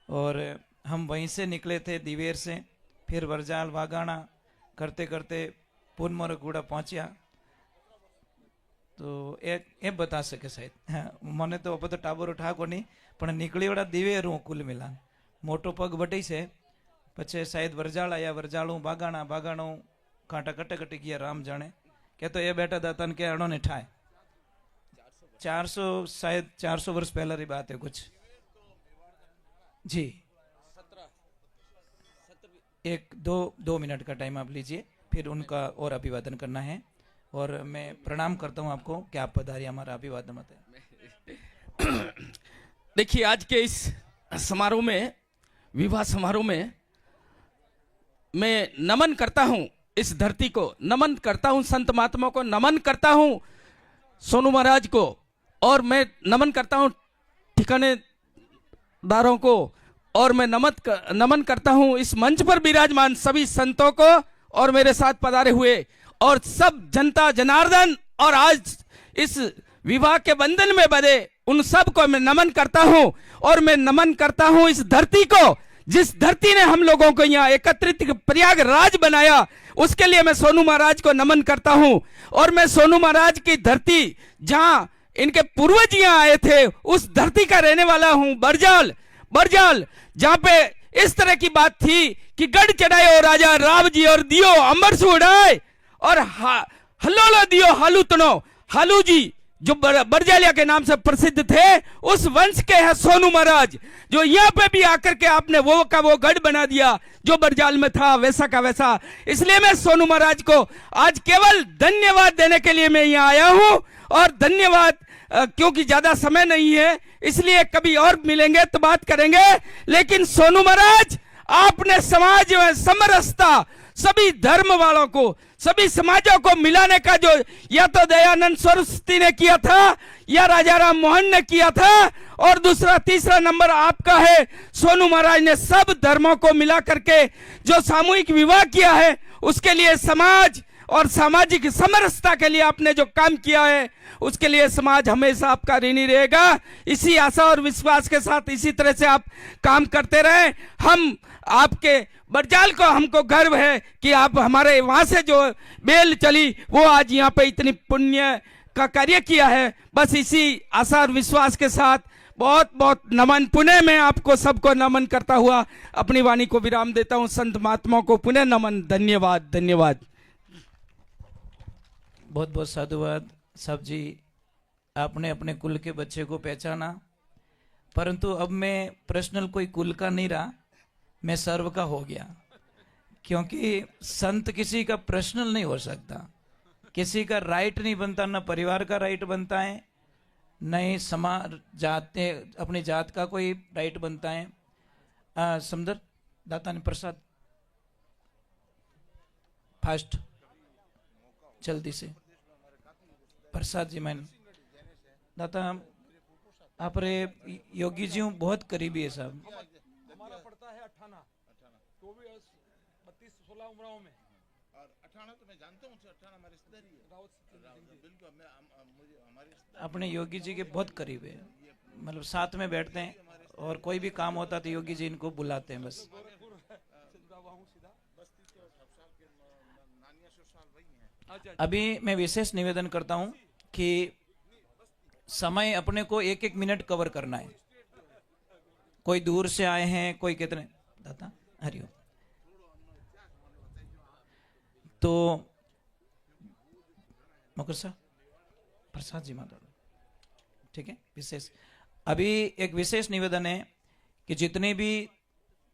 और हम वहीं से निकले थे दिवेर से, फिर बरजाल वागाणा करते करते पुनमरगुड़ा पहुंचा। तो ए बता सके शायद मैंने तो अब तो टाबर उठा को नहीं पण निकली वड़ा दिवेर हूँ कुल मिला मोटो पग बटी से पछे शायद वरजाल आया वरजालू बागाणा बागाणू कांटा कटे कटी गया राम जाने क्या तो ये बेटा दातन के अणो ने ठाए 400 शायद 400 वर्ष पहले की बात है कुछ जी। एक दो मिनट का टाइम आप लीजिए, फिर उनका और अभिवादन करना है और मैं प्रणाम करता हूं आपको कि आप पधारिए हमारा अभिवादन मत है। देखिए आज के इस समारोह में, विवाह समारोह में मैं नमन करता हूं इस धरती को, नमन करता हूं संत महात्मा को, नमन करता हूं सोनू महाराज को और मैं नमन करता हूं ठिकानेदारों को और मैं नमन करता हूं इस मंच पर विराजमान सभी संतों को और मेरे साथ पधारे हुए और सब जनता जनार्दन और आज इस विवाह के बंधन में बंधे उन सब को मैं नमन करता हूं। और मैं नमन करता हूं इस धरती को, जिस धरती ने हम लोगों को यहाँ एकत्रित प्रयागराज बनाया, उसके लिए मैं सोनू महाराज को नमन करता हूं। और मैं सोनू महाराज की धरती जहां इनके पूर्वज यहाँ आए थे उस धरती का रहने वाला हूं। बरजाल जहां पे इस तरह की बात थी कि गढ़ चढ़ाए राजा राव जी और दियो अंबर से उड़ाए और हल्लोलो दियो हालू तनो। हालू जी जो बरजालिया के नाम से प्रसिद्ध थे, उस वंश के हैं सोनू महाराज, जो यहाँ पे भी आकर के आपने वो का वो गढ़ बना दिया जो बरजाल में था वैसा का वैसा। इसलिए मैं सोनू महाराज को आज केवल धन्यवाद देने के लिए मैं यहाँ आया हूँ। और धन्यवाद क्योंकि ज्यादा समय नहीं है इसलिए कभी और मिलेंगे तो बात करेंगे। लेकिन सोनू महाराज आपने समाज में समरसता, सभी धर्म वालों को, सभी समाजों को मिलाने का जो या तो दयानंद सरस्वती ने किया था या राजा राम मोहन ने किया था और दूसरा तीसरा नंबर आपका है। सोनू महाराज ने सब धर्मों को मिला करके जो सामूहिक विवाह किया है उसके लिए समाज और सामाजिक समरसता के लिए आपने जो काम किया है उसके लिए समाज हमेशा आपका ऋणी रहेगा। इसी आशा और विश्वास के साथ इसी तरह से आप काम करते रहे। हम आपके बरजाल को हमको गर्व है कि आप हमारे वहां से जो बेल चली वो आज यहाँ पे इतनी पुण्य का कार्य किया है। बस इसी आशा और विश्वास के साथ बहुत बहुत नमन, पुनः मैं आपको सबको नमन करता हुआ अपनी वाणी को विराम देता हूँ। संत महात्मा को पुनः नमन। धन्यवाद धन्यवाद। बहुत बहुत साधुवाद साहब जी, आपने अपने कुल के बच्चे को पहचाना, परंतु अब मैं पर्सनल कोई कुल का नहीं रहा, मैं सर्व का हो गया। क्योंकि संत किसी का पर्सनल नहीं हो सकता, किसी का राइट नहीं बनता, ना परिवार का राइट बनता है, न ही समाज जात अपनी जात का कोई राइट बनता है। समदर दाता ने प्रसाद फास्ट जल्दी से प्रसाद जी मैं दाता आप रे योगी जी हूँ बहुत करीबी है साहब। हमारा पड़ता है 18 तो भी 32-16 उम्रों में। और 18 तो मैं जानता हूँ, 18 हमारे रिश्तेदार ही है। बिल्कुल मुझे हमारे अपने योगी जी के बहुत करीब है, मतलब साथ में बैठते हैं और कोई भी काम होता तो योगी जी इनको बुलाते हैं बस। अभी मैं विशेष निवेदन करता हूं कि समय अपने को 1-1 मिनट कवर करना है। कोई दूर से आए हैं, कोई कितने दाता हरिओम। तो मकर साहब प्रसाद जी माता, ठीक है। विशेष अभी एक विशेष निवेदन है कि जितने भी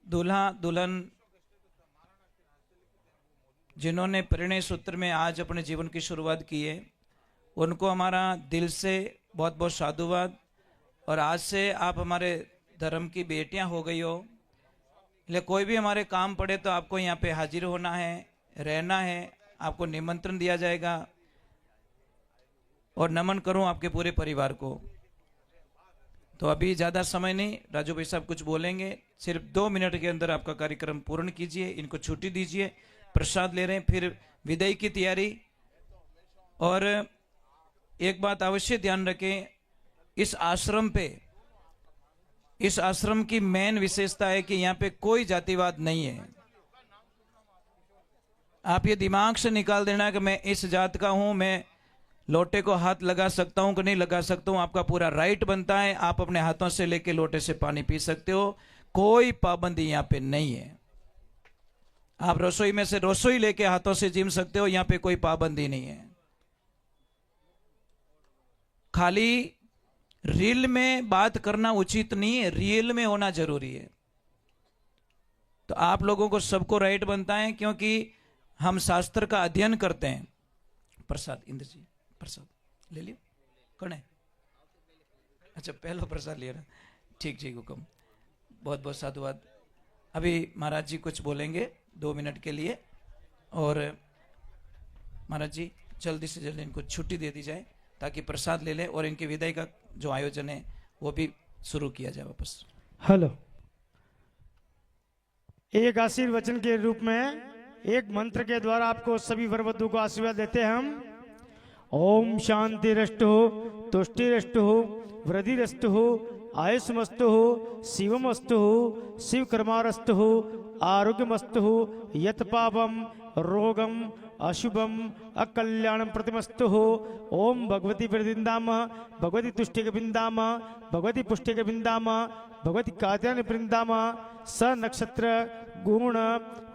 दूल्हा दुल्हन जिन्होंने परिणय सूत्र में आज अपने जीवन की शुरुआत की है, उनको हमारा दिल से बहुत बहुत साधुवाद। और आज से आप हमारे धर्म की बेटियां हो गई हो, इसलिए कोई भी हमारे काम पड़े तो आपको यहाँ पे हाजिर होना है, रहना है, आपको निमंत्रण दिया जाएगा। और नमन करूं आपके पूरे परिवार को। तो अभी ज़्यादा समय नहीं, राजू भाई साहब कुछ बोलेंगे, सिर्फ 2 मिनट के अंदर आपका कार्यक्रम पूर्ण कीजिए, इनको छुट्टी दीजिए, प्रसाद ले रहे हैं, फिर विदाई की तैयारी। और एक बात अवश्य ध्यान रखें, इस आश्रम की मेन विशेषता है कि यहाँ पे कोई जातिवाद नहीं है। आप ये दिमाग से निकाल देना कि मैं इस जात का हूं, मैं लोटे को हाथ लगा सकता हूं कि नहीं लगा सकता हूं, आपका पूरा राइट बनता है। आप अपने हाथों से लेके लोटे से पानी पी सकते हो, कोई पाबंदी यहाँ पे नहीं है। आप रसोई में से रसोई लेके हाथों से जिम सकते हो, यहाँ पे कोई पाबंदी नहीं है। खाली रील में बात करना उचित नहीं है, रियल में होना जरूरी है। तो आप लोगों को सबको राइट बनता है, क्योंकि हम शास्त्र का अध्ययन करते हैं। प्रसाद इंद्र जी प्रसाद ले लियो, कौन है? अच्छा पहला प्रसाद लिया ना, ठीक ठीक हुक्म, बहुत बहुत साधुवाद। अभी महाराज जी कुछ बोलेंगे 2 मिनट के लिए, और महाराज जी जल्दी से जल्दी इनको छुट्टी दे दी जाए ताकि प्रसाद ले ले और इनकी विदाई का जो आयोजन है वो भी शुरू किया जाए वापस। हेलो, एक आशीर्वचन के रूप में एक मंत्र के द्वारा आपको सभी वरवधु को आशीर्वाद देते हैं हम। ओम शांतिरस्तु तुष्टिरस्तु वृद्धिरस्तु आयुष्मस्तु शिवमस्तु शिवकर्मारस्तु आरोग्यमस्तु यत पापम रोगम अशुभम अकल्याणम प्रतिमस्तु। ओम भगवती वृंदाम भगवती तुष्टि के बिंदाम भगवती पुष्टि के बिंदाम भगवती कात्यायन वृंदाम स नक्षत्र गुण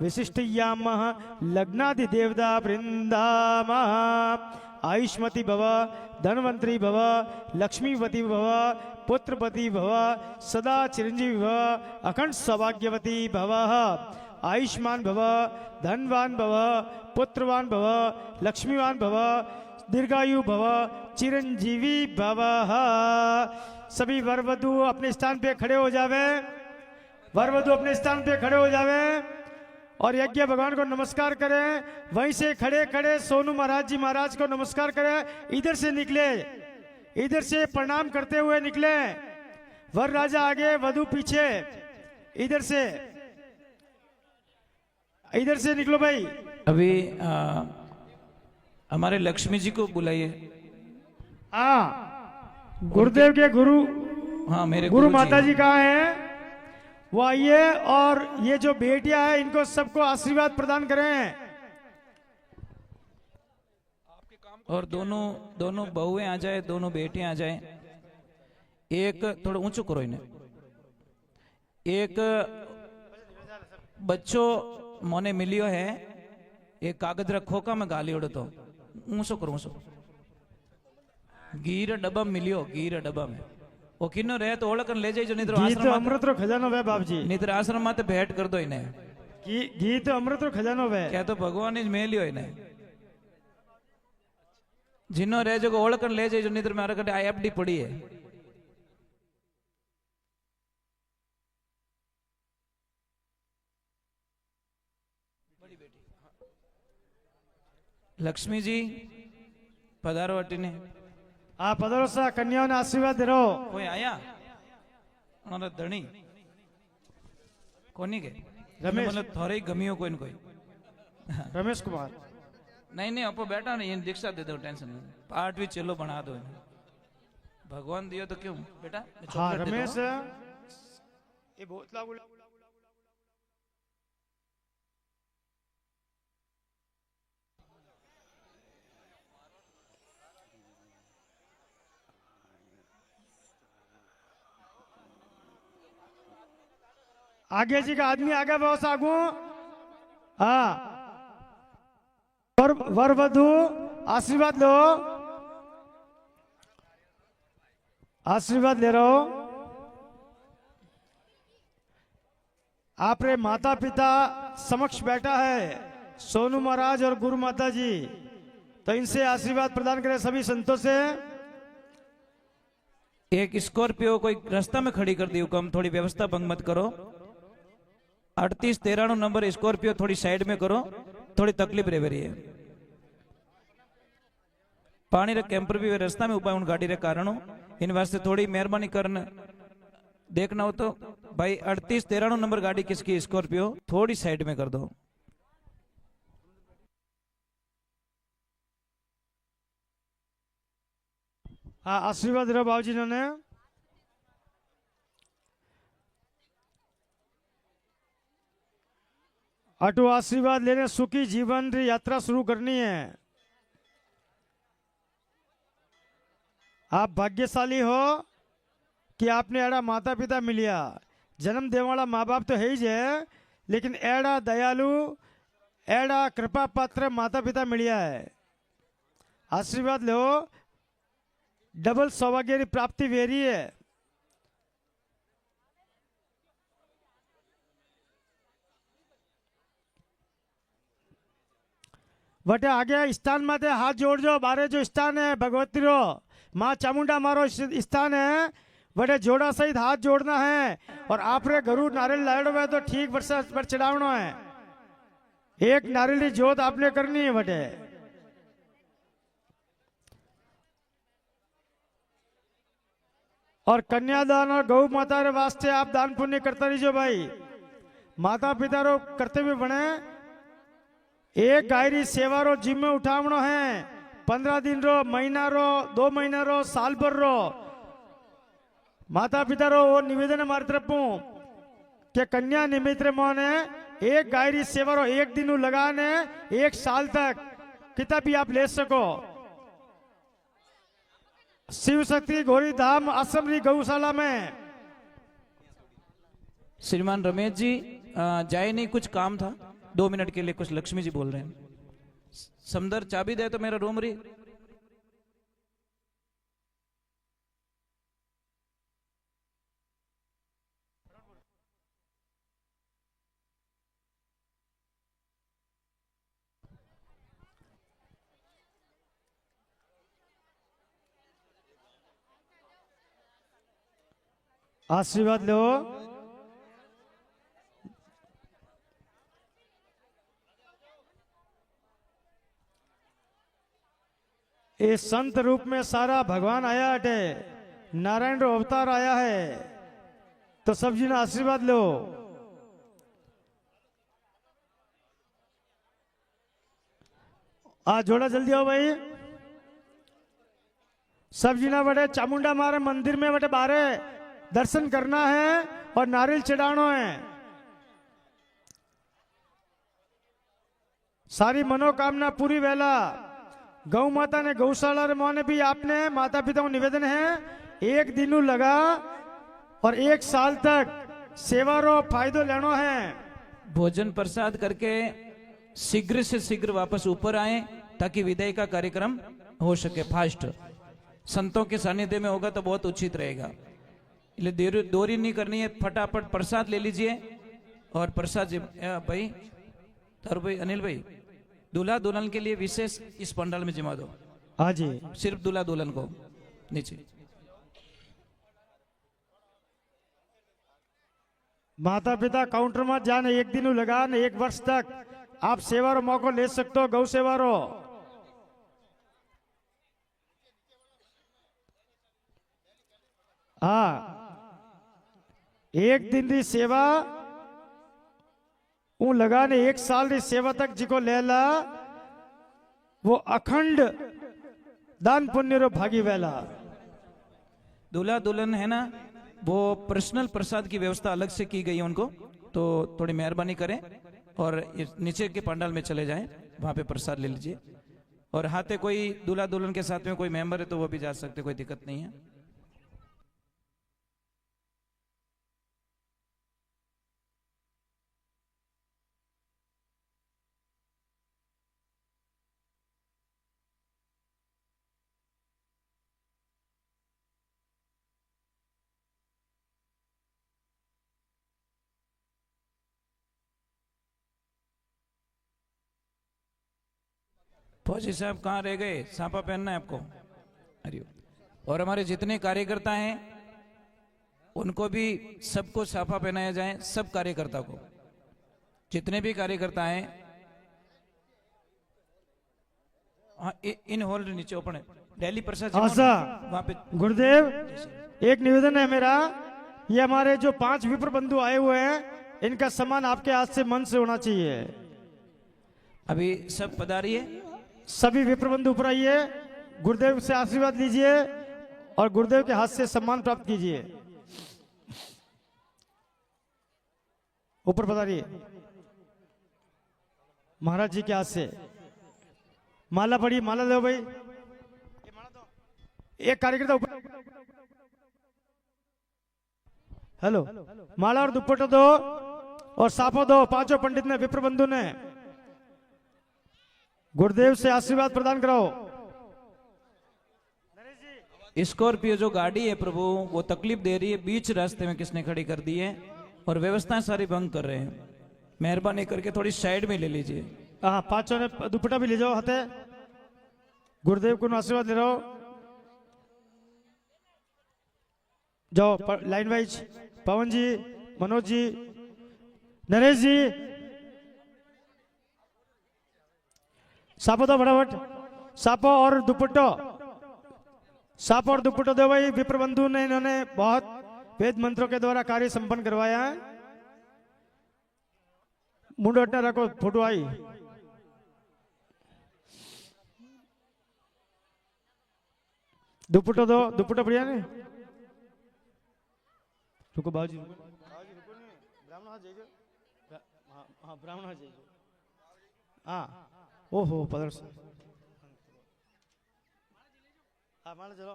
विशिष्टयाम लग्नादि देवता वृंदाम। आयुष्मती भव धनवंतरी भव लक्ष्मीवती भव पुत्रपति भव सदा चिरंजीवी भव अखंड सौभाग्यवती भव। आयुष्मान भव धनवान भव पुत्रवान भव लक्ष्मीवान भव दीर्घायु भव चिरंजीवी भव। सभी वरवधु अपने स्थान पे खड़े हो जावे, वरवधु अपने स्थान पे खड़े हो जावे और यज्ञ भगवान को नमस्कार करें। वहीं से खड़े खड़े सोनू महाराज जी महाराज को नमस्कार करें। इधर से निकले, इधर से प्रणाम करते हुए निकले। वर राजा आगे वधु पीछे, इधर से निकलो भाई। अभी हमारे लक्ष्मी जी को बुलाइए। गुरुदेव के गुरु, हाँ मेरे गुरु माता जी कहाँ हैं? वो आइए और ये जो बेटियां हैं इनको सबको आशीर्वाद प्रदान करें। और दोनों बहुएं आ जाए, दोनों बेटियां आ जाए। एक थोड़ा ऊंचो करो इन्हें। एक बच्चों मोने मिलियो है, एक कागज रखो का मैं गाली उड़ तो ऊंचो करो, ऊंचो। गीर डब्बा मिलियो, गीर डब्बा में वो किन्नो रहे तो ओळकन ले जाइए। निद्र आश्रम अमृत रो खजानो वे बाप जी, निद्र आश्रम माते भेंट कर दो इन्हें। गीत अमृत रो खजानो वे क्या तो भगवान इज मेलियो इन्हें। जिन्नो रहे जो ओळकन ले जाइए। निद्र में आरकटे आईएफडी पड़ी है। लक्ष्मी जी पधारो अटीने आप पधारो सा कन्याओं ने आशीर्वाद दे रहो। कोई आया हमारा धनी कोनी के रमेश। मतलब थोड़े ही गमियों कोई न कोई रमेश कुमार। नहीं नहीं अपो बैठा नहीं दीक्षा दे दो टेंशन नहीं पाठ भी चलो बना दो इन्हें। भगवान दियो तो क्यों बेटा मैं हाँ चॉकलेट देता रमेश हूँ। ये बोतला आगे जी का आदमी आगे बहुत आगू। हाँ वर वधु आशीर्वाद लो, आशीर्वाद ले रहे हो। आपरे माता पिता समक्ष बैठा है सोनू महाराज और गुरु माता जी, तो इनसे आशीर्वाद प्रदान करें सभी संतों से। एक स्कॉर्पियो कोई रास्ता में खड़ी कर दी हुक्म थोड़ी व्यवस्था भंग मत करो। 38-93 नंबर स्कॉर्पियो थोड़ी साइड में करो थोड़ी तकलीफ रह रही है। पानी रे कैंपर भी रास्ता में उपाय उन गाड़ी रे कारण इन वास्ते थोड़ी मेहरबानी करना देखना हो तो भाई 38-93 नंबर गाड़ी किसकी स्कॉर्पियो थोड़ी साइड में कर दो। हाँ आशीर्वाद रहो बाबू जी ने। अटू आशीर्वाद लेने सुखी जीवन री यात्रा शुरू करनी है। आप भाग्यशाली हो कि आपने एड़ा माता पिता मिलिया। जन्म देने वाला माँ बाप तो है ही है, लेकिन एड़ा दयालु एड़ा कृपा पात्र माता पिता मिलिया है। आशीर्वाद लो, डबल सौभाग्य की प्राप्ति वेरी है। वटे आगे स्थान माते हाथ जोड़ जो बारे जो स्थान है भगवती रो माँ चामुंडा मारो स्थान है, वटे जोड़ा सहित हाथ जोड़ना है और आपरे घरू नारियल लाड़ो है तो ठीक वर्षा पर चढ़ावना है। एक नारियल की जोत आपने करनी है वटे। और कन्यादान और गौ माता रे वास्ते आप दान पुण्य करता रहिजो भाई। माता पिता रो कर्तव्य बने एक गायरी सेवा रो जिम्मे उठावनो है। 15 दिन रो महीना रो 2 महीना रो साल भर रो माता पिता रो वो निवेदन हमारी तरफ के कन्या निमित्त रे मोने एक गायरी सेवा रो एक दिन लगाने 1 साल तक कितना भी आप ले सको। शिव शक्ति गौरी धाम आश्रम री गौशाला में। श्रीमान रमेश जी जाए नहीं कुछ काम था 2 मिनट के लिए कुछ लक्ष्मी जी बोल रहे हैं। समदर चाबी दे तो मेरा रूम री। आशीर्वाद लो। ये संत रूप में सारा भगवान आया हटे, नारायण रो अवतार आया है, तो सब जी ने आशीर्वाद लो। आ जोड़ा जल्दी आओ भाई। सब जी ने बड़े चामुंडा मारे मंदिर में बटे बारे दर्शन करना है और नारियल चढ़ाना है। सारी मनोकामना पूरी वेला। गौ माता ने गौशाला रे मोने भी आपने माता पिता को निवेदन है 1 दिन लगा और 1 साल तक सेवा रो फायदो लेनो है। भोजन प्रसाद करके शीघ्र से शीघ्र वापस ऊपर आए ताकि विदाई का कार्यक्रम हो सके फास्ट। संतों के सानिध्य में होगा तो बहुत उचित रहेगा। इसलिए देरी नहीं करनी है, फटाफट प्रसाद ले लीजिए। और प्रसाद भाई तर भाई अनिल भाई दूल्हा दुल्हन के लिए विशेष इस पंडाल में जमा दो। हाँ जी सिर्फ दूल्हा दुल्हन को नीचे। माता पिता काउंटर में जाने 1 दिन लगा ने 1 वर्ष तक आप सेवा रो मौका ले सकते हो। गौ सेवा रो हाँ, एक दिन री सेवा ऊ लगाने 1 साल री सेवा तक जिको लेला वो अखंड दान पुण्य रो भागी वेला। दूल्हा दुल्हन है ना, वो पर्सनल प्रसाद की व्यवस्था अलग से की गई है उनको, तो थोड़ी मेहरबानी करें और इस नीचे के पंडाल में चले जाएं, वहां पे प्रसाद ले लीजिए। और हाथे कोई दूल्हा दुल्हन के साथ में कोई मेंबर है तो वो भी जा सकते, कोई दिक्कत नहीं है। फौजी साहब कहाँ रह गए? सापा पहनना है आपको। अरे, और हमारे जितने कार्यकर्ता हैं उनको भी सबको साफा पहनाया जाए, सब कार्यकर्ता को, जितने भी कार्यकर्ता हैं। हाँ, इन हॉल नीचे ओपन है, दिल्ली प्रसाद जी वहां पे। गुरुदेव, एक निवेदन है मेरा, ये हमारे जो 5 विप्र बंधु आए हुए हैं, इनका सम्मान आपके हाथ से मन से होना चाहिए। अभी सब पधारिए, सभी विप्र बंधु ऊपर आइए, गुरुदेव से आशीर्वाद लीजिए और गुरुदेव के हाथ से सम्मान प्राप्त कीजिए। ऊपर पधारिए, महाराज जी के हाथ से माला पड़ी, माला दो भाई। एक कार्यकर्ता ऊपर, हेलो, माला और दुपट्टा दो और साफा दो। 5 पंडित ने, विप्र बंधु ने गुरुदेव से आशीर्वाद प्रदान कराओ। स्कॉर्पियो जो गाड़ी है प्रभु, वो तकलीफ दे रही है, बीच रास्ते में किसने खड़ी कर दी है और व्यवस्थाएं सारी भंग कर रहे हैं। मेहरबानी करके थोड़ी साइड में ले लीजिए। हाँ, 5 ने दुपट्टा भी ले जाओ हाथे, गुरुदेव को आशीर्वाद ले रहा हो। जाओ लाइन वाइज, पवन जी, मनोज जी, नरेश जी, सापो दो फटाफट, सापो और दुपट्टो, सापो और दुपट्टो दो भाई। विप्र बंधु ने, इन्होंने बहुत वेद मंत्रों के द्वारा कार्य संपन्न करवाया है। मुंडो हटना रखो, फोटो आई। दुपट्टो दो, दुपट्टा बढ़िया ने, रुको बाबूजी, ब्राह्मण हाथ जाइए। हाँ, ब्राह्मण हाथ जाइए। हाँ, ओहो पदर से, हाँ माला चलो,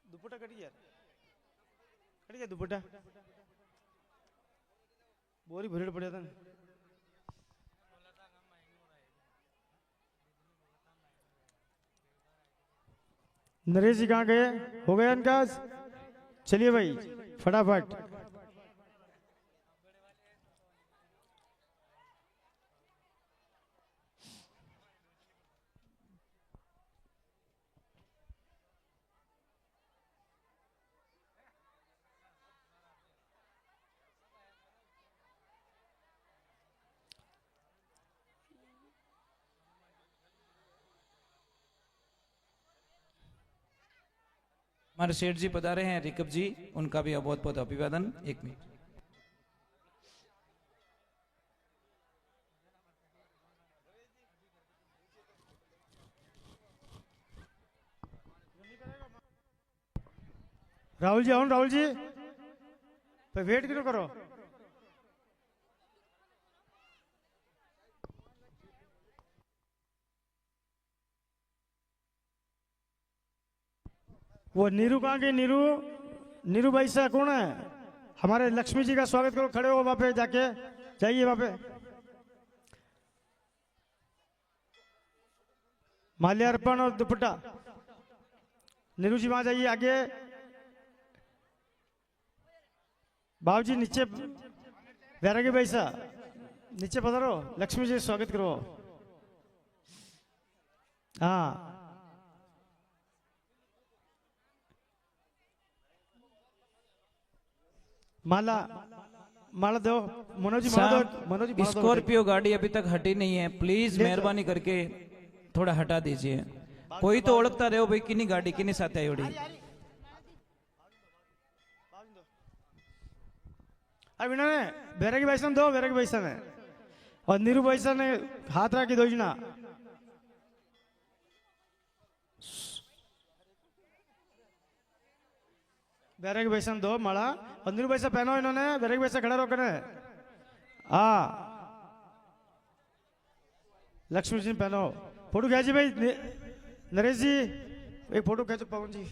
दुपट्टा कटी यार, कटी गया दुपट्टा, बोरी भरेड़ पड़े था। नरेश जी कहाँ गए? हो गया इनका? चलिए भाई फटाफट। हमारे सेठ जी पधारे हैं, रिकब जी, उनका भी बहुत बहुत अभिवादन। 1 मिनट। राहुल जी आओ, राहुल जी तो वेट क्यों करो? वो नीरू कहाँ गए? नीरू, नीरू भाई साहब कौन है? हमारे लक्ष्मी जी का स्वागत करो, खड़े हो वहां पे जाके, जाइए वहां पे। माल्यार्पण और दुपट्टा, नीरू जी वहां जाइए आगे। बाबू जी नीचे, वैरागी भाई साहब नीचे पधारो, लक्ष्मी जी स्वागत करो। हाँ, माला, माला दो मनोज जी, माला दो मनोज जी। स्कॉर्पियो गाड़ी अभी तक हटी नहीं है, प्लीज मेहरबानी करके थोड़ा हटा दीजिए। कोई तो ओळखता रहो भाई, किन्नी गाड़ी किन्नी साथ आई ओड़ी। अब इन्होंने बैरागी भाई सन दो, बैरागी भाई सन है और नीरू भाई सन हाथ रखी दो जना। बैरागी भाई सन दो माला और नीरू भाई सा पहनो इन्होंने, बैरागी भाई सा खड़ा रोकन है। हाँ लक्ष्मी जी पहनो। फोटो खींची भाई नरेश जी, एक फोटो खींचो पवन जी।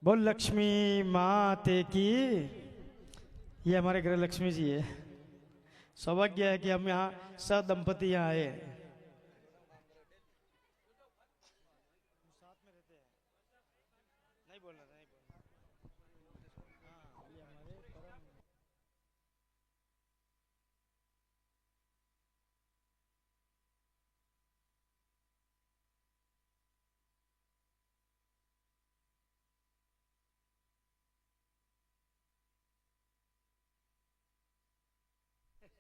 बोल लक्ष्मी माते की। ये हमारे घर लक्ष्मी जी है। सौभाग्य है कि हम यहाँ सदंपति यहाँ आए।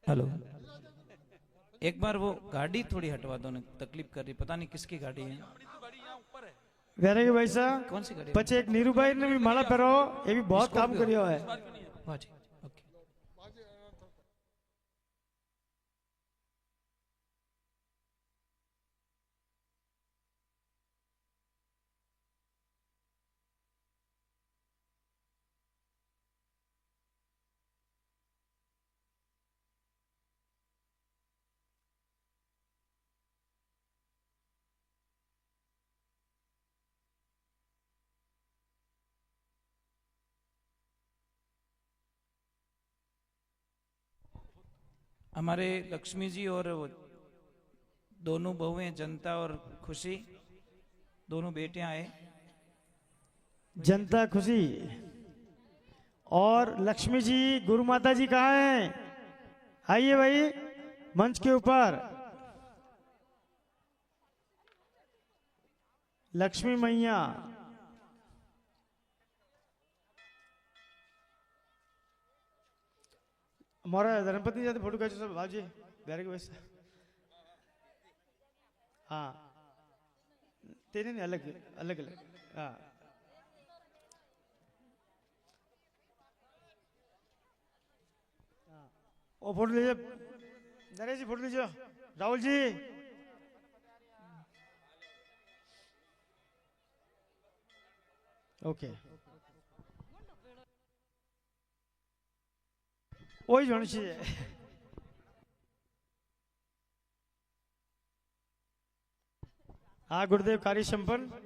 हेलो, एक बार वो गाड़ी थोड़ी हटवा दो ना, तकलीफ कर रही, पता नहीं किसकी गाड़ी है। बैरागी भाई साहब कौन सी गाड़ी? पचे एक नीरू भाई ने भी माला पहरो, ये भी बहुत काम करियो है। वाह जी, ओके। हमारे लक्ष्मी जी और वो दोनों बहुएं जनता और खुशी, दोनों बेटे आए। जनता खुशी और लक्ष्मी जी गुरु माता जी कहाँ हैं? आइए भाई मंच के ऊपर। लक्ष्मी मैया हमारा धर्मपति जाते फोटो खींचो सब भाजी बैरागी भाई साहब। हाँ तेरे नहीं, अलग अलग अलग। हाँ वो फोटो लीजिए नरेश जी, फोटो लीजिए राहुल जी। ओके वही होनी चाहिए। हाँ गुरुदेव कार्य संपन्न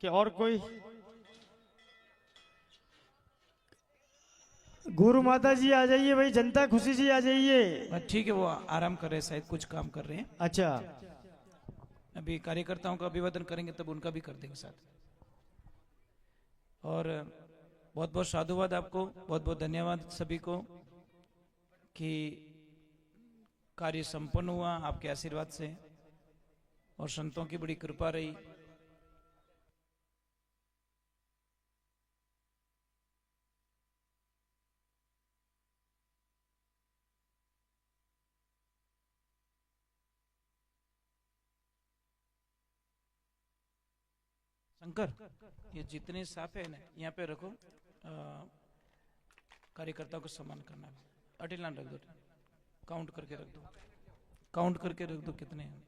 के और कोई? गुरु माता जी आ जाइए भाई, जनता खुशी जी आ जाइए। ठीक है, वो आराम कर रहे हैं, शायद कुछ काम कर रहे हैं। अच्छा अभी कार्यकर्ताओं का अभिवादन करेंगे तब उनका भी कर देंगे साथ। और बहुत बहुत साधुवाद आपको, बहुत बहुत धन्यवाद सभी को कि कार्य संपन्न हुआ आपके आशीर्वाद से और संतों की बड़ी कृपा रही। शंकर, ये जितने साफ है ना यहाँ पे रखो, कार्यकर्ताओं को सम्मान करना है। अटिल रख दो, काउंट करके रख दो, काउंट करके रख दो कितने हैं।